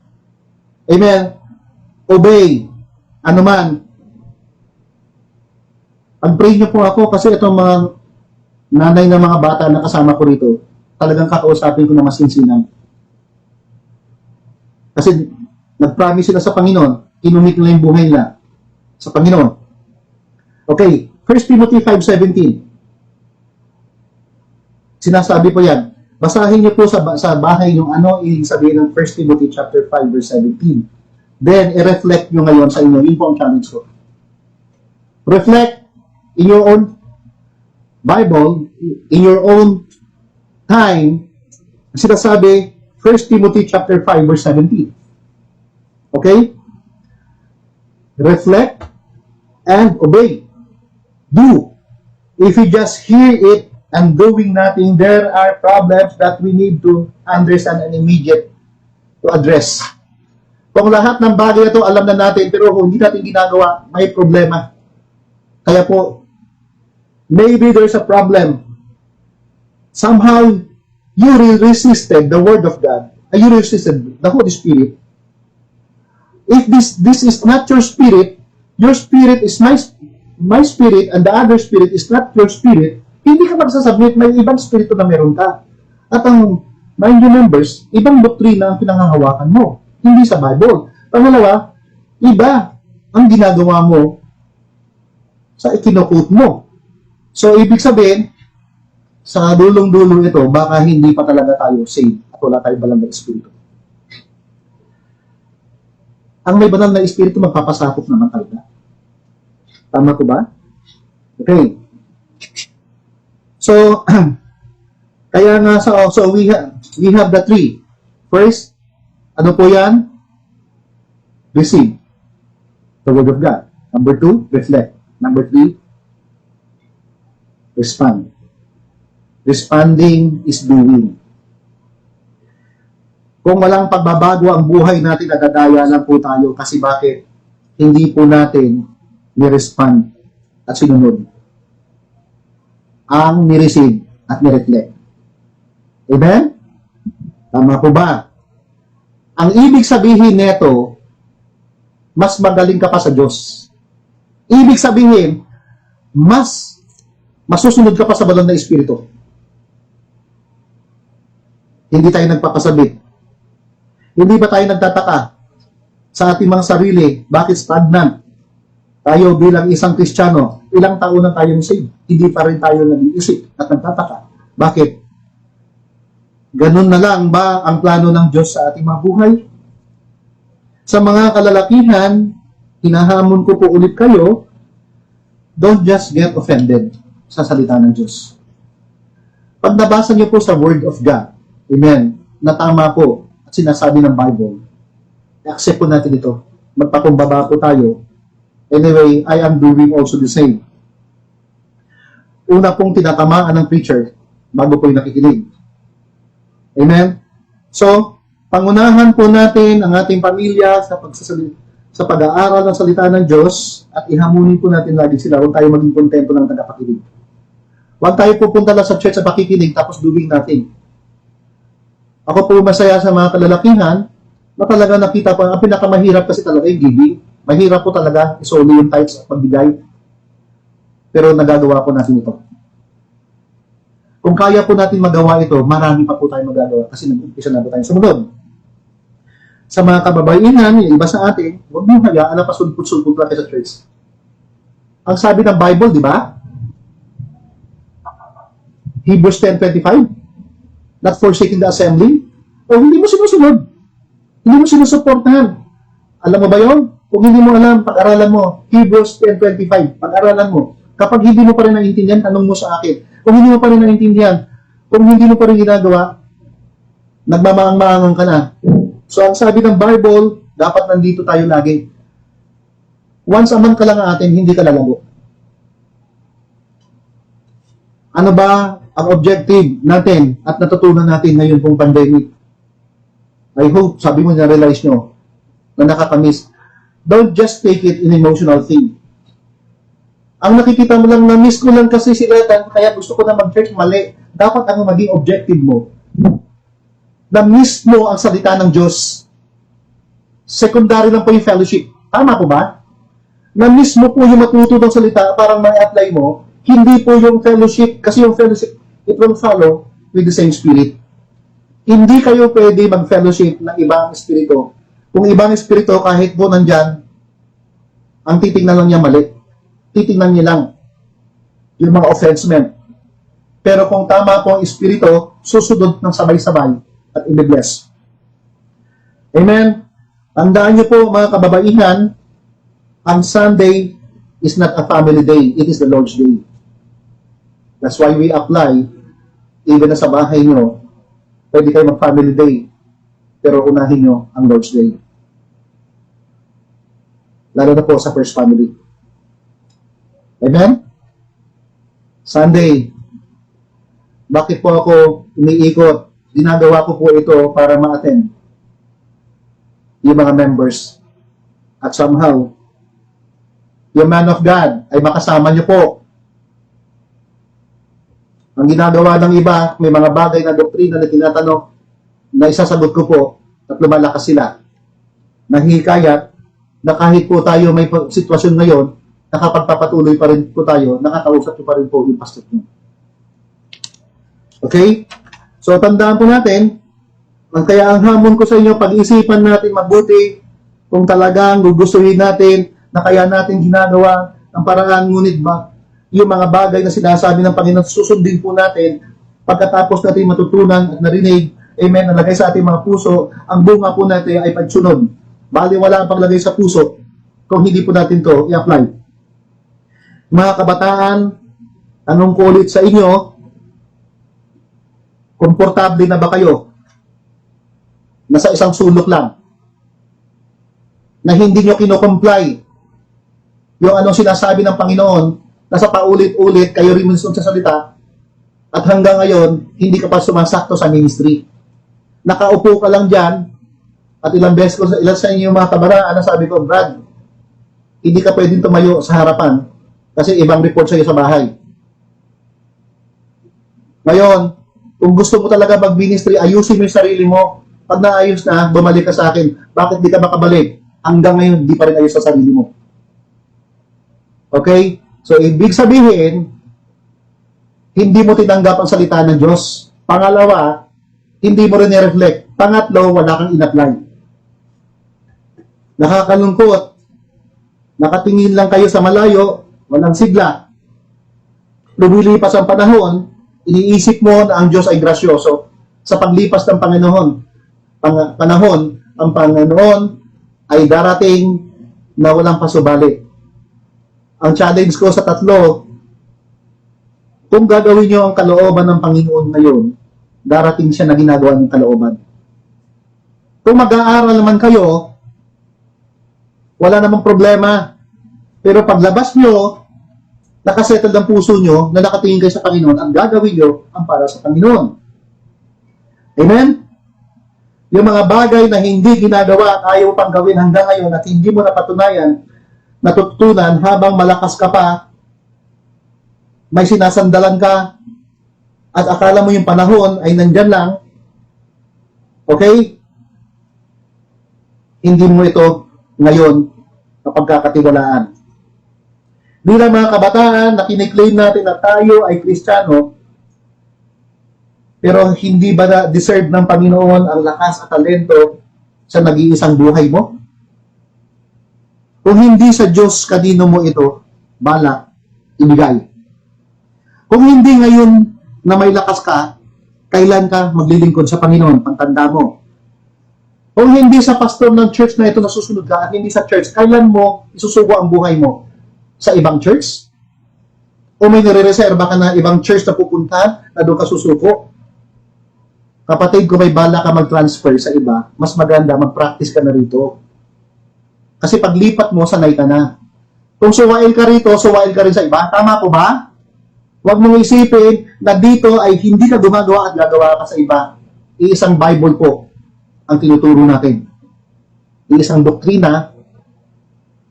Amen. Obey. Ano man. Pag-pray niyo po ako kasi itong mga nanay ng mga bata na kasama ko rito, talagang kakausapin ko na masinsinan. Kasi nag-promise sila sa Panginoon, inumit nila yung buhay nila sa Panginoon. Okay, 1 Timothy 5:17. Sinasabi po yan. Basahin niyo po sa bahay yung ano, ibig sabihin ng 1 Timothy chapter 5 verse 17. Then, i-reflect nyo ngayon sa inyo. Yun po ang challenge ko. Reflect in your own Bible, in your own time, sinasabi, 1 Timothy chapter 5 verse 17. Okay? Reflect and obey. Do. If you just hear it and doing nothing, there are problems that we need to understand and immediate to address. Kung lahat ng bagay na ito alam na natin, pero kung hindi natin ginagawa, may problema. Kaya po, maybe there's a problem. Somehow, you resisted the Word of God, and you resisted the Holy Spirit. If this is not your spirit is my spirit, and the other spirit is not your spirit, hindi ka magsasubmit, may ibang spirito na meron ka. At ang mind you members, ibang doktrina ang pinanghahawakan mo, hindi sa Bible. Pangalawa, iba ang ginagawa mo sa ikinukot mo. So, ibig sabihin, sa dulong-dulo ito, baka hindi pa talaga tayo saved at wala tayong banal na espiritu. Ang may banal na espiritu, magpapasakop naman talaga. Tama ko ba? Okay. So, kaya nga, so we have the three. First, ano po yan? Receive the Word of God. Number 2, reflect. Number 3, respond. Responding is doing. Kung walang pagbabago ang buhay natin, nadadaya lang po tayo. Kasi bakit? Hindi po natin ni-respond at sinunod ang ni-receive at ni-reflect. Amen? Tama po ba? Ang ibig sabihin nito, mas magaling ka pa sa Diyos. Ibig sabihin, mas masusunod ka pa sa banal na espiritu. Hindi tayo nagpapasabit. Hindi ba tayo nagtataka sa ating mga sarili, bakit stagnant? Tayo bilang isang Kristiyano, ilang taon na tayong saved, hindi pa rin tayo nag-iisip at nagtataka. Bakit? Ganun na lang ba ang plano ng Diyos sa ating mga buhay? Sa mga kalalakihan, hinahamon ko po ulit kayo, don't just get offended sa salita ng Diyos. Pag nabasa niyo po sa Word of God, amen, na tama po at sinasabi ng Bible, i-accept po natin ito. Magpakumbaba po tayo. Anyway, I am doing also the same. Una pong tinatamaan ng preacher bago po yung nakikinig. Amen? So, Pangunahan po natin ang ating pamilya sa pag-aaral ng salita ng Diyos at ihamunin po natin lagi sila. Huwag tayo maging kontento ng tagapakinig. Huwag tayo pupunta lang sa church sa pakikinig tapos doing nothing. Ako po masaya sa mga kalalakihan na talaga nakita po, ang pinakamahirap kasi talaga yung giving. Mahirap po talaga isoli yung tithes at pagbigay. Pero nagagawa po natin ito. Kung kaya po natin magawa ito, marami pa po tayo magagawa kasi nag-umpisa na po tayo sumunod. Sa mga kababaihan, yung iba sa atin, huwag mo hayaan na pasulput-sulput lang sa church. Ang sabi ng Bible, di ba? Hebrews 10:25, not forsaking the assembly. O hindi mo sinusunod. Hindi mo sinusuportahan. Alam mo ba yun? Kung hindi mo alam, pag-aralan mo. Hebrews 10:25, pag-aralan mo. Kapag hindi mo pa rin naiintindihan, tanong mo sa akin. Kung hindi mo pa rin naiintindihan, kung hindi mo pa rin ginagawa, nagmamaang-maangang ka na. So, ang sabi ng Bible, dapat nandito tayo lagi. Once a month ka lang atin, hindi ka lalago. Ano ba ang objective natin at natutunan natin ngayon pong pandemic? I hope, sabi mo na-realize nyo na nakakamiss. Don't just take it in emotional thing. Ang nakikita mo lang, na-miss ko lang kasi sila, kaya gusto ko na mag-church, mali. Dapat ang maging objective mo. Na-miss mo ang salita ng Diyos. Secondary lang po yung fellowship. Tama po ba? Na-miss mo po yung matuto ng salita, parang may-apply mo, hindi po yung fellowship, kasi yung fellowship, it will follow with the same spirit. Hindi kayo pwede mag-fellowship ng ibang espiritu. Kung ibang espiritu, kahit po nandyan, ang titignan lang niya mali. Titignan niya lang yung mga offensement. Pero kung tama po ang espiritu, susunod ng sabay-sabay at i-bless. Amen? Tandaan niyo po mga kababaihan, ang Sunday is not a family day. It is the Lord's Day. That's why we apply, even na sa bahay nyo, pwede kayo mag-family day, pero unahin nyo ang Lord's Day. Lalo na po sa first family. Amen? Sunday. Bakit po ako umiikot? Ginagawa ko po ito para ma-attend yung mga members. At somehow, yung man of God ay makasama niyo po. Ang ginagawa ng iba, may mga bagay na doktrina na tinatanong na isasagot ko po at lumalakas sila. Nahihikayat na kahit po tayo may sitwasyon ngayon, nakapagpapatuloy pa rin po tayo, nakakausap pa rin po yung pastor nyo. Okay? So, tandaan po natin, kaya ang hamon ko sa inyo, pag-isipan natin mabuti kung talagang gugustuhin natin na kaya natin ginagawa ang paraan, ngunit ba, yung mga bagay na sinasabi ng Panginoon, susundin po natin pagkatapos natin matutunan at narinig, amen, nalagay sa ating mga puso, ang bunga po natin ay pagsunod. Bali, wala ang paglagay sa puso kung hindi po natin to i-apply. Mga kabataan, tanong ko ulit sa inyo, komportable na ba kayo? Nasa isang sulok lang. Na hindi nyo kino-comply yung anong sinasabi ng Panginoon, nasa paulit-ulit, kayo rin sa salita, at hanggang ngayon, hindi ka pa sumasakto sa ministry. Nakaupo ka lang dyan, at ilang beses ko, ilan sa inyo mga kabaraan, sabi ko, Brad, hindi ka pwedeng tumayo sa harapan, kasi ibang report sa'yo sa bahay. Ngayon, kung gusto mo talaga mag-ministry, ayusin mo yung sarili mo. Pag naayos na, bumalik ka sa akin. Bakit di ka makabalik? Hanggang ngayon, di pa rin ayos sa sarili mo. Okay? So, ibig sabihin, hindi mo tinanggap ang salita ng Diyos. Pangalawa, hindi mo rin i-reflect. Pangatlo, wala kang in-apply. Nakakalungkot. Nakatingin lang kayo sa malayo, walang sigla. Lumilipas ang panahon, iniisip mo na ang Diyos ay grasyoso. Sa paglipas ng panahon, ang Panginoon ay darating na walang pasubali. Ang challenge ko sa tatlo, kung gagawin nyo ang kalooban ng Panginoon ngayon, darating siya na ginagawa ng kalooban. Kung mag-aaral naman kayo, wala namang problema. Pero paglabas nyo, nakasettle ang puso nyo na nakatingin kayo sa Panginoon, ang gagawin nyo ang para sa Panginoon. Amen? Yung mga bagay na hindi ginagawa at ayaw pang gawin hanggang ngayon at hindi mo napatunayan, natutunan habang malakas ka pa, may sinasandalan ka, at akala mo yung panahon ay nandyan lang, okay? Hindi mo ito ngayon napagkakatiwalaan. Bilang mga kabataan na kiniklaim natin na tayo ay Kristiyano, pero hindi ba na deserve ng Panginoon ang lakas at talento sa nag-iisang buhay mo? Kung hindi sa Diyos, kanino mo ito balak ibigay? Kung hindi ngayon na may lakas ka, kailan ka maglilingkod sa Panginoon? Pantanda mo. Kung hindi sa pastor ng church na ito nasusunod ka at hindi sa church, kailan mo isusugo ang buhay mo? Sa ibang church? O may nire-reserva ka na ibang church na pupuntahan na doon ka susuko? Kapatid, kung may bala ka mag-transfer sa iba, mas maganda mag-practice ka na rito. Kasi paglipat mo, sanay ka na. Kung suwail ka rito, suwail ka rin sa iba. Tama po ba? Huwag mong isipin na dito ay hindi ka gumagawa at gagawa ka sa iba. Iisang Bible po ang tinuturo natin. Iisang doktrina.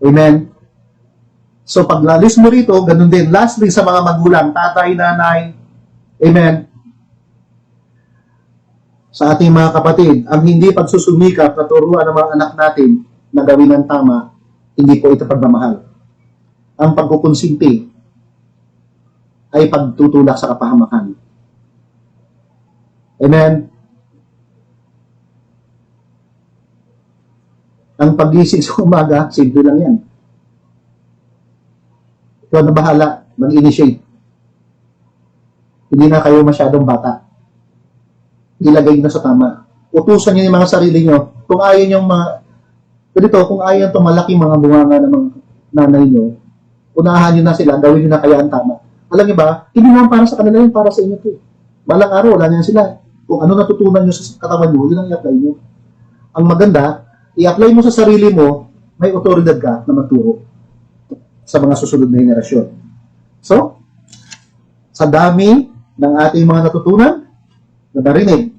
Amen. So pag lalis mo rito, ganun din. Lastly, sa mga magulang, tatay, nanay, amen. Sa ating mga kapatid, ang hindi pagsusumikap na turuan ng mga anak natin na gawin ng tama, hindi po ito pagmamahal. Ang pagkukonsinti ay pagtutulak sa kapahamakan. Amen. Ang pagising sa umaga, simple lang yan. Ikaw na bahala, mag-initiate. Hindi na kayo masyadong bata. Ilagay na sa tama. Utusan niyo yung mga sarili niyo. Kung ayaw niyong ganito, kung ayaw ito malaking mga bunganga ng mga nanay niyo, unahan niyo na sila, gawin niyo na kaya ang tama. Alam niyo ba, hindi naman para sa kanila yun, para sa inyo ito. Balang araw, wala na yan sila. Kung ano natutunan niyo sa katawan niyo, yun ang i-apply niyo. Ang maganda, i-apply mo sa sarili mo, may otoridad ka na magturo sa mga susunod na henerasyon. So, sa dami ng ating mga natutunan, na narinig,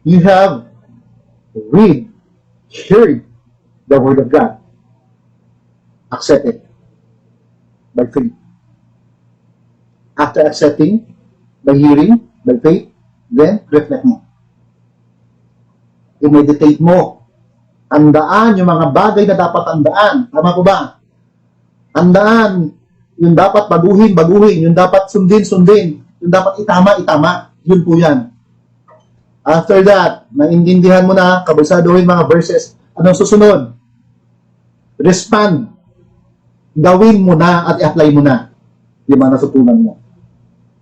you have read, heard the Word of God. Accept it by faith. After accepting, by hearing, by faith, then reflect mo. I-meditate mo. Tandaan yung mga bagay na dapat tandaan. Tama ko ba? Tandaan yung dapat baguhin, yung dapat sundin, yung dapat itama. Yun po yan. After that, naintindihan mo na, kabasaduhin mga verses, anong susunod? Respond. Gawin mo na at i-apply mo na yung mga natutunan mo.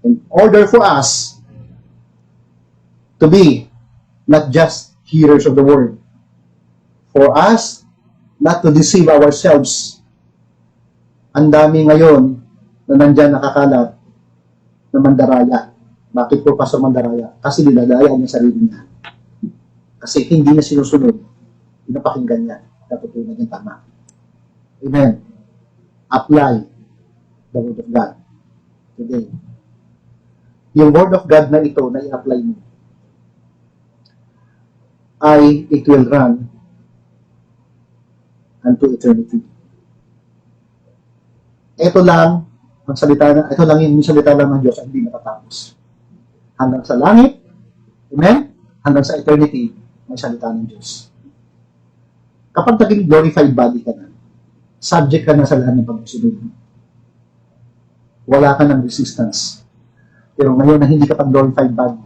In order for us to be not just hearers of the word, for us not to deceive ourselves. Ang dami ngayon na nandyan nakakalat na mandaraya. Bakit po Pastor Mandaraya? Kasi niladaya niya sarili niya. Kasi hindi niya sinusunod. Pinapakinggan niya. Natutunan niya tama. Amen. Apply the Word of God today. Yung Word of God na ito, na i-apply mo, ay it will run unto eternity. Ito lang ang salita na, ito lang yung salita lang ng Diyos, hindi natatapos. Hanggang sa langit, amen? Hanggang sa eternity, may salita ng Diyos. Kapag naging glorified body ka na, subject ka na sa lahat ng pagsusunod. Wala ka ng resistance. Pero ngayon na hindi ka pag glorified body,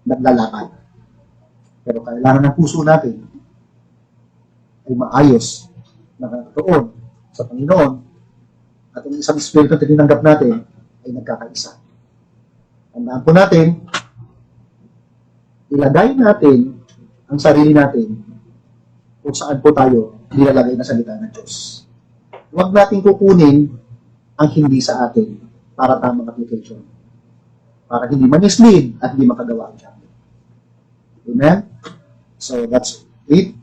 naglalaban. Pero kailangan ng puso natin ay maayos, nakatuon sa Panginoon, at ang isang espiritu na tinanggap natin ay nagkakaisa. Tandaan po natin, ilagay natin ang sarili natin kung saan po tayo nilalagay na salita ng Diyos. Huwag natin kukunin ang hindi sa atin para tamang application. Para hindi ma-mislead at hindi makagawa ang job. Amen? So that's it.